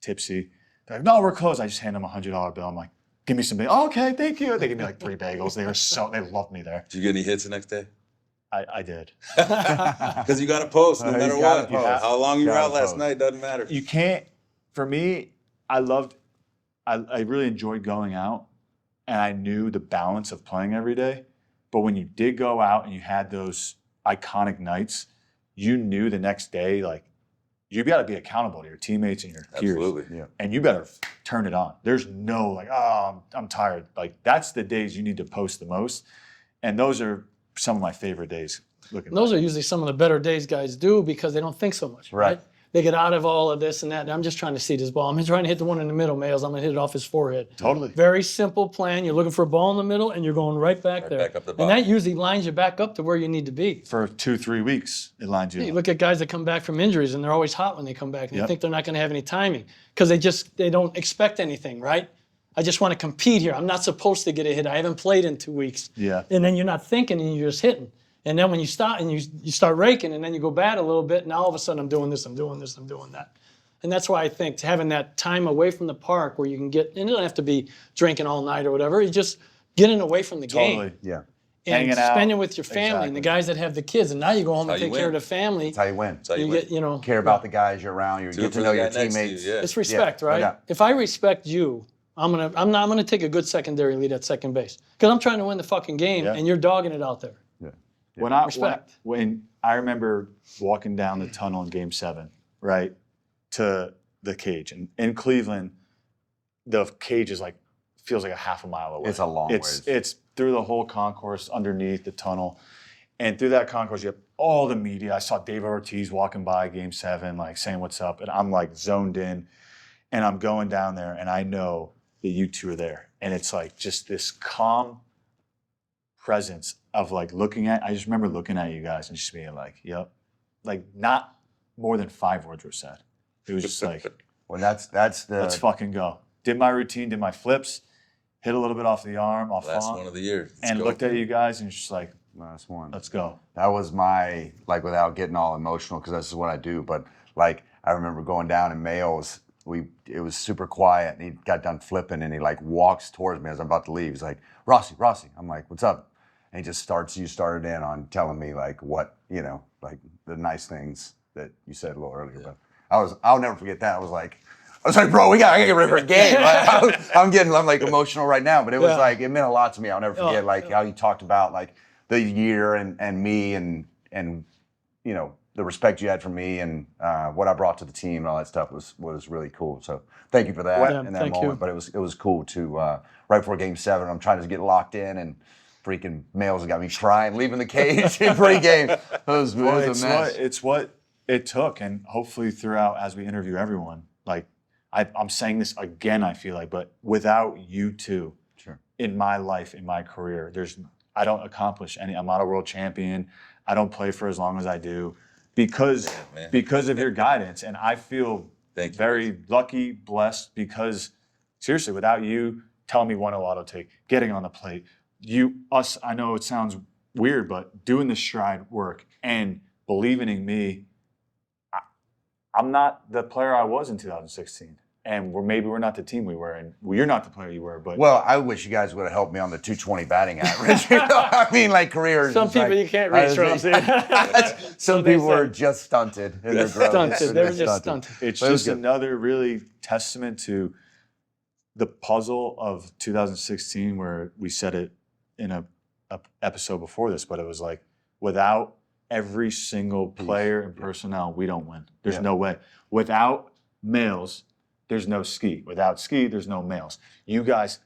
Speaker 1: tipsy. They're like, no, we're closed. I just hand them a $100 bill. I'm like, give me some bagels. Oh, okay, thank you. They give me like 3 bagels. They loved me there.
Speaker 4: Did you get any hits the next day?
Speaker 1: I did.
Speaker 4: Because you got to post no
Speaker 2: You
Speaker 4: matter
Speaker 2: gotta
Speaker 4: what.
Speaker 2: post.
Speaker 4: How long you were
Speaker 2: Gotta
Speaker 4: out last
Speaker 2: post.
Speaker 4: night doesn't matter.
Speaker 1: You can't. For me, I really enjoyed going out, and I knew the balance of playing every day. But when you did go out and you had those iconic nights, you knew the next day, like, you got to be accountable to your teammates and your peers.
Speaker 4: Absolutely.
Speaker 2: Yeah.
Speaker 1: And you better turn it on. There's no like, oh, I'm tired. Like, that's the days you need to post the most. And those are some of my favorite days.
Speaker 3: Those are usually some of the better days guys do because they don't think so much, right?
Speaker 2: Right.
Speaker 3: They get out of all of this and that. And I'm just trying to see this ball. I'm trying to hit the one in the middle, Males. I'm going to hit it off his forehead.
Speaker 1: Totally.
Speaker 3: Very simple plan. You're looking for a ball in the middle, and you're going right back there.
Speaker 4: back up the
Speaker 3: and
Speaker 4: bottom.
Speaker 3: that usually lines you back up to where you need to be.
Speaker 1: For 2-3 weeks, it lines you
Speaker 3: You
Speaker 1: up.
Speaker 3: look at guys that come back from injuries, and they're always hot when they come back. And they
Speaker 1: Yep.
Speaker 3: think they're not going to have any timing because they don't expect anything, right? I just want to compete here. I'm not supposed to get a hit. I haven't played in 2 weeks.
Speaker 1: Yeah.
Speaker 3: And then you're not thinking, and you're just hitting. And then when you stop and you start raking, and then you go bad a little bit, and all of a sudden I'm doing this, I'm doing this, I'm doing that. And that's why I think having that time away from the park where you can get, and you don't have to be drinking all night or whatever, you just getting away from the
Speaker 1: Totally.
Speaker 3: game.
Speaker 2: Yeah.
Speaker 3: And
Speaker 1: Hanging out.
Speaker 3: spending with your family and the guys that have the kids. And now you go home and
Speaker 4: how you
Speaker 3: take care of
Speaker 4: win.
Speaker 3: the family.
Speaker 2: That's how you win.
Speaker 4: That's how you
Speaker 3: You
Speaker 4: win.
Speaker 3: get, you know.
Speaker 2: Care about the guys you're around. You
Speaker 4: Do it
Speaker 2: get
Speaker 4: for
Speaker 2: to know
Speaker 4: the
Speaker 2: your
Speaker 4: guy next to you,
Speaker 2: teammates.
Speaker 4: yeah.
Speaker 3: It's respect,
Speaker 2: no
Speaker 3: right?
Speaker 2: doubt.
Speaker 3: If I respect you, I'm gonna take a good secondary lead at second base because I'm trying to win the fucking game,
Speaker 1: Yeah.
Speaker 3: and you're dogging it out there. Respect.
Speaker 1: When I remember walking down the tunnel in Game 7, right, to the cage, and in Cleveland, the cage is like feels like a half a mile away.
Speaker 2: It's a long ways.
Speaker 1: It's through the whole concourse underneath the tunnel, and through that concourse you have all the media. I saw David Ortiz walking by Game 7, like saying what's up, and I'm like zoned in, and I'm going down there, and I know that you two are there, and it's like just this calm presence of like I just remember looking at you guys and just being like, yep. Like not more than 5 words were said. It was just like,
Speaker 2: Well, that's the.
Speaker 1: let's fucking go. Did my routine, did my flips, hit a little bit off the arm, off
Speaker 4: Last
Speaker 1: on,
Speaker 4: one of the year. Let's
Speaker 1: and
Speaker 4: go.
Speaker 1: looked at you guys and just like,
Speaker 2: Last one.
Speaker 1: let's go.
Speaker 2: That was my, like, without getting all emotional, because this is what I do, but like, I remember going down in Males, it was super quiet, and he got done flipping, and he like walks towards me as I'm about to leave. He's like, Rossi. I'm like, what's up? And he just started in on telling me like what, like the nice things that you said a little earlier.
Speaker 4: Yeah.
Speaker 2: But I'll never forget that. I was like, bro, I gotta get ready for a game. I'm like emotional right now, but it was
Speaker 3: Yeah.
Speaker 2: like, it meant a lot to me. I'll never forget
Speaker 3: Oh,
Speaker 2: like how you talked about like the year and me and the respect you had for me and what I brought to the team and all that stuff was really cool. So thank you for that
Speaker 3: Yeah,
Speaker 2: in that
Speaker 3: thank
Speaker 2: moment.
Speaker 3: you.
Speaker 2: But it was cool to right before Game 7. I'm trying to get locked in, and freaking Males got me crying, leaving the cage in pregame. It was a mess.
Speaker 1: It's what it took, and hopefully throughout as we interview everyone, like I'm saying this again, I feel like, but without you two
Speaker 2: Sure.
Speaker 1: in my life, in my career, I don't accomplish any. I'm not a world champion. I don't play for as long as I do because of your guidance, and I feel
Speaker 4: Thank you.
Speaker 1: very lucky, blessed, because seriously, without you telling me when a auto take, getting on the plate, I know it sounds weird, but doing the stride work and believing in me, I'm not the player I was in 2016. And maybe we're not the team we were, and you're not the player you were. But
Speaker 2: Well, I wish you guys would have helped me on the 220 batting average. I mean, like careers.
Speaker 3: Some
Speaker 2: it's
Speaker 3: people
Speaker 2: like-
Speaker 3: you can't reach, Ross.
Speaker 2: Some
Speaker 3: they
Speaker 2: people
Speaker 3: say.
Speaker 2: were just stunted in their growth.
Speaker 3: Stunted. They were just stunted.
Speaker 1: it's
Speaker 2: But it was
Speaker 1: just
Speaker 2: good.
Speaker 1: another really testament to the puzzle of 2016, where we said it in a episode before this, but it was like without every single player and personnel, we don't win. There's
Speaker 2: Yeah.
Speaker 1: no way. Without Males, there's no Ski. Without Ski, there's no Males. You guys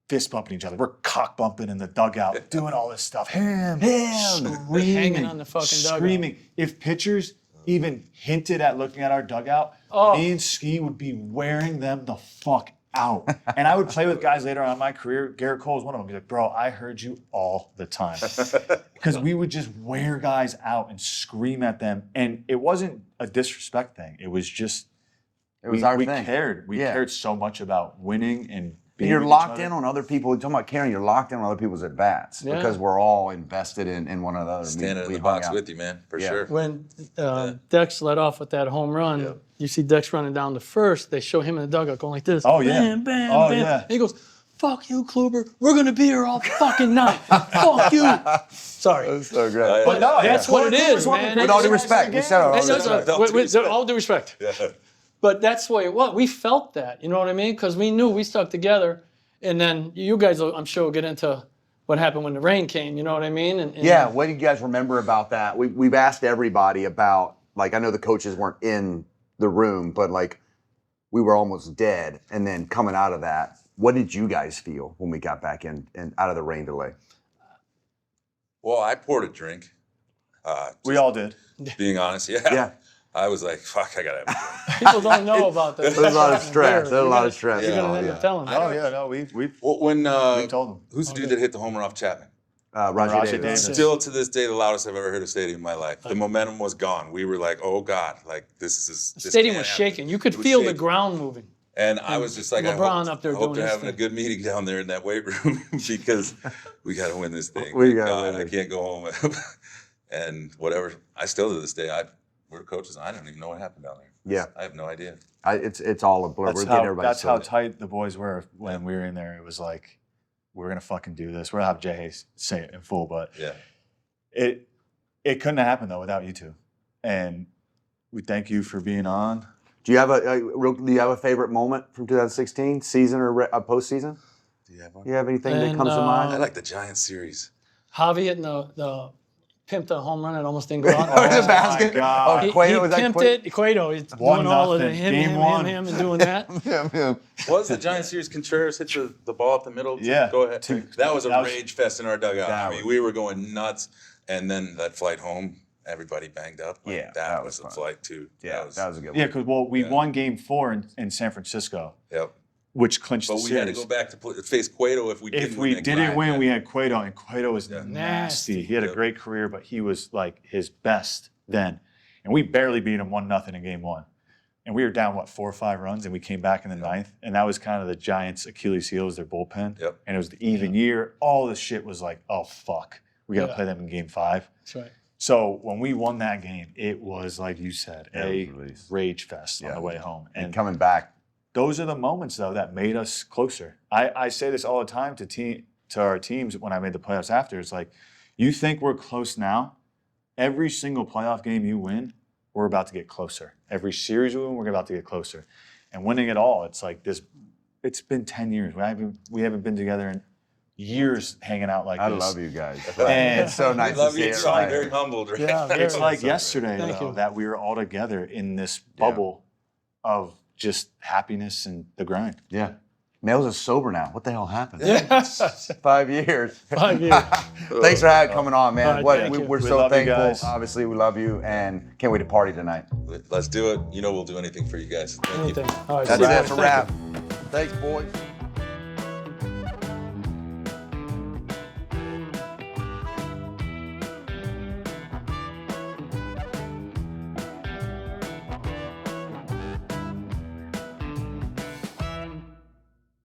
Speaker 1: fist bumping each other. We're cock bumping in the dugout, doing all this stuff. Him, screaming,
Speaker 3: Hanging on the fucking dugout.
Speaker 1: screaming. If pitchers even hinted at looking at our dugout,
Speaker 3: Oh.
Speaker 1: me and Ski would be wearing them the fuck out. And I would play with guys later on in my career. Garrett Cole was one of them. He'd be like, bro, I heard you all the time. Because we would just wear guys out and scream at them. And it wasn't a disrespect thing. It was just,
Speaker 2: It was our
Speaker 1: we
Speaker 2: thing.
Speaker 1: cared. We
Speaker 2: Yeah.
Speaker 1: cared so much about winning and being
Speaker 2: And you're
Speaker 1: with each
Speaker 2: locked
Speaker 1: other.
Speaker 2: in on other people. You're talking about caring. You're locked in on other people's at bats
Speaker 3: Yeah.
Speaker 2: because we're all invested in one another.
Speaker 4: Standing in
Speaker 2: We
Speaker 4: the
Speaker 2: hung
Speaker 4: box
Speaker 2: out.
Speaker 4: with you, man, for
Speaker 2: Yeah.
Speaker 4: sure.
Speaker 3: When Dex let off with that home run,
Speaker 4: Yeah.
Speaker 3: you see Dex running down to first. They show him in the dugout going like this.
Speaker 1: Oh, yeah.
Speaker 3: Bam, bam,
Speaker 1: Oh,
Speaker 3: bam.
Speaker 1: yeah.
Speaker 3: And he goes, fuck you, Kluber. We're going to be here all fucking night. Fuck you. Sorry.
Speaker 2: That's so great.
Speaker 1: But no,
Speaker 3: That's what it is, man.
Speaker 2: With all due respect, we said it all.
Speaker 3: Hey, no, with all due respect.
Speaker 4: Yeah.
Speaker 3: But that's the way it was. We felt that, you know what I mean? Because we knew we stuck together. And then you guys, I'm sure, will get into what happened when the rain came, you know what I mean? And
Speaker 2: Yeah, what do you guys remember about that? We've asked everybody about, like, I know the coaches weren't in the room, but like we were almost dead. And then coming out of that, what did you guys feel when we got back in and out of the rain delay?
Speaker 4: Well, I poured a drink.
Speaker 1: We all did.
Speaker 4: Being honest, yeah.
Speaker 2: Yeah.
Speaker 4: I was like, fuck, I gotta have
Speaker 3: People don't know about that.
Speaker 2: There's a lot of stress. There's a lot of stress.
Speaker 3: You're gonna end up telling them.
Speaker 1: Oh yeah, no, we've
Speaker 4: Well, when
Speaker 1: we told them.
Speaker 4: who's the dude that hit the home run off Chapman?
Speaker 2: Roger
Speaker 1: Roger
Speaker 2: Davis.
Speaker 1: Davis.
Speaker 4: Still to this day, the loudest I've ever heard a stadium in my life. The momentum was gone. We were like, oh God, like this is.
Speaker 3: The
Speaker 4: this
Speaker 3: stadium
Speaker 4: can't
Speaker 3: was
Speaker 4: happen.
Speaker 3: shaking. You could
Speaker 4: It was
Speaker 3: feel the
Speaker 4: shaking.
Speaker 3: ground moving.
Speaker 4: And I was just like,
Speaker 3: LeBron up there
Speaker 4: I hope
Speaker 3: doing
Speaker 4: they're
Speaker 3: his
Speaker 4: having a
Speaker 3: thing.
Speaker 4: good meeting down there in that weight room because we got to win this thing.
Speaker 2: We
Speaker 4: Thank
Speaker 2: gotta
Speaker 4: God,
Speaker 2: win
Speaker 4: I
Speaker 2: it.
Speaker 4: can't go home. And whatever. I still to this day, we're coaches. I don't even know what happened down there.
Speaker 2: Yeah.
Speaker 4: I have no idea.
Speaker 2: It's all a blur.
Speaker 1: That's
Speaker 2: We're getting
Speaker 1: how
Speaker 2: everybody
Speaker 1: that's how
Speaker 2: sorted.
Speaker 1: tight the boys were when we were in there. It was like, we're gonna fucking do this. We're gonna have Jay say it in full, but
Speaker 4: Yeah.
Speaker 1: it couldn't have happened though without you two. And we thank you for being on.
Speaker 2: Do you have a favorite moment from 2016 season or postseason?
Speaker 4: Do you have one?
Speaker 2: Do you have anything that
Speaker 3: And,
Speaker 2: comes to
Speaker 4: I
Speaker 2: mind?
Speaker 4: like the Giants series.
Speaker 3: Javi hitting the pimped the home run. It almost didn't go out.
Speaker 2: Oh, the
Speaker 1: my
Speaker 2: basket.
Speaker 1: God.
Speaker 2: Oh,
Speaker 3: He
Speaker 2: Cueto, was that
Speaker 3: pimped
Speaker 2: Cueto?
Speaker 3: it. Cueto, he's
Speaker 1: 1-0,
Speaker 3: doing all of the him,
Speaker 1: game
Speaker 3: him,
Speaker 1: one.
Speaker 3: him, and doing that.
Speaker 2: Yeah.
Speaker 4: What was the Giants series? Contreras hit the ball up the middle.
Speaker 1: Yeah.
Speaker 4: Go ahead. That was a
Speaker 1: That was-
Speaker 4: rage fest in our dugout.
Speaker 2: That
Speaker 4: I mean,
Speaker 2: was-
Speaker 4: we were going nuts. And then that flight home, everybody banged up. Like,
Speaker 2: Yeah,
Speaker 4: that
Speaker 2: that
Speaker 4: was
Speaker 2: was
Speaker 4: a
Speaker 2: fun.
Speaker 4: flight too.
Speaker 2: Yeah, that was a good one.
Speaker 1: Yeah, because we
Speaker 4: Yeah.
Speaker 1: won Game 4 in San Francisco,
Speaker 4: Yep.
Speaker 1: which clinched
Speaker 4: But
Speaker 1: the
Speaker 4: we
Speaker 1: series.
Speaker 4: had to go back to face Cueto if we didn't
Speaker 1: If
Speaker 4: win
Speaker 1: we
Speaker 4: that
Speaker 1: didn't
Speaker 4: game.
Speaker 1: win,
Speaker 4: Yeah.
Speaker 1: we had Cueto, and Cueto was
Speaker 4: Yeah.
Speaker 1: nasty.
Speaker 3: Nasty.
Speaker 1: He had a
Speaker 4: Yep.
Speaker 1: great career, but he was like his best then. And we barely beat him 1-0 in Game 1. And we were down, 4 or 5 runs, and we came back in the ninth. And that was kind of the Giants' Achilles heel, was their bullpen.
Speaker 4: Yep.
Speaker 1: And it was the even year. All this shit was like, oh, fuck. We got to
Speaker 3: Yeah.
Speaker 1: play them in Game 5.
Speaker 3: That's right.
Speaker 1: So when we won that game, it was, like you said,
Speaker 2: Yeah,
Speaker 1: a
Speaker 2: it was released.
Speaker 1: rage fest on
Speaker 2: Yeah.
Speaker 1: the way home.
Speaker 2: And
Speaker 1: And
Speaker 2: coming back.
Speaker 1: those are the moments, though, that made us closer. I say this all the time to our teams when I made the playoffs after. It's like, you think we're close now? Every single playoff game you win, we're about to get closer. Every series we win, we're about to get closer. And winning it all, it's like this. It's been 10 years. We haven't been together in years hanging out like
Speaker 2: I
Speaker 1: this.
Speaker 2: love you guys.
Speaker 1: And
Speaker 2: It's so nice
Speaker 4: We love
Speaker 2: to see
Speaker 4: you. You sound very
Speaker 2: everybody.
Speaker 4: humbled, right?
Speaker 3: Yeah,
Speaker 1: It's
Speaker 3: very.
Speaker 1: like
Speaker 2: so
Speaker 1: yesterday,
Speaker 3: Thank
Speaker 1: though,
Speaker 3: you.
Speaker 1: that we were all together in this bubble of just happiness and the grind.
Speaker 2: Yeah. Males are sober now. What the hell happened?
Speaker 3: Yeah.
Speaker 2: 5 years.
Speaker 3: 5 years.
Speaker 2: Thanks for coming on, man.
Speaker 3: All right, thank you.
Speaker 2: We're
Speaker 1: We
Speaker 2: so
Speaker 1: love you
Speaker 2: thankful.
Speaker 1: guys.
Speaker 2: Obviously, we love you and can't wait to party tonight.
Speaker 4: Let's do it. You know we'll do anything for you guys. Thank you.
Speaker 3: Anything. All right,
Speaker 2: That's
Speaker 3: see you
Speaker 2: it
Speaker 3: guys.
Speaker 2: for
Speaker 3: Thank you.
Speaker 2: wrap. Thanks, boys.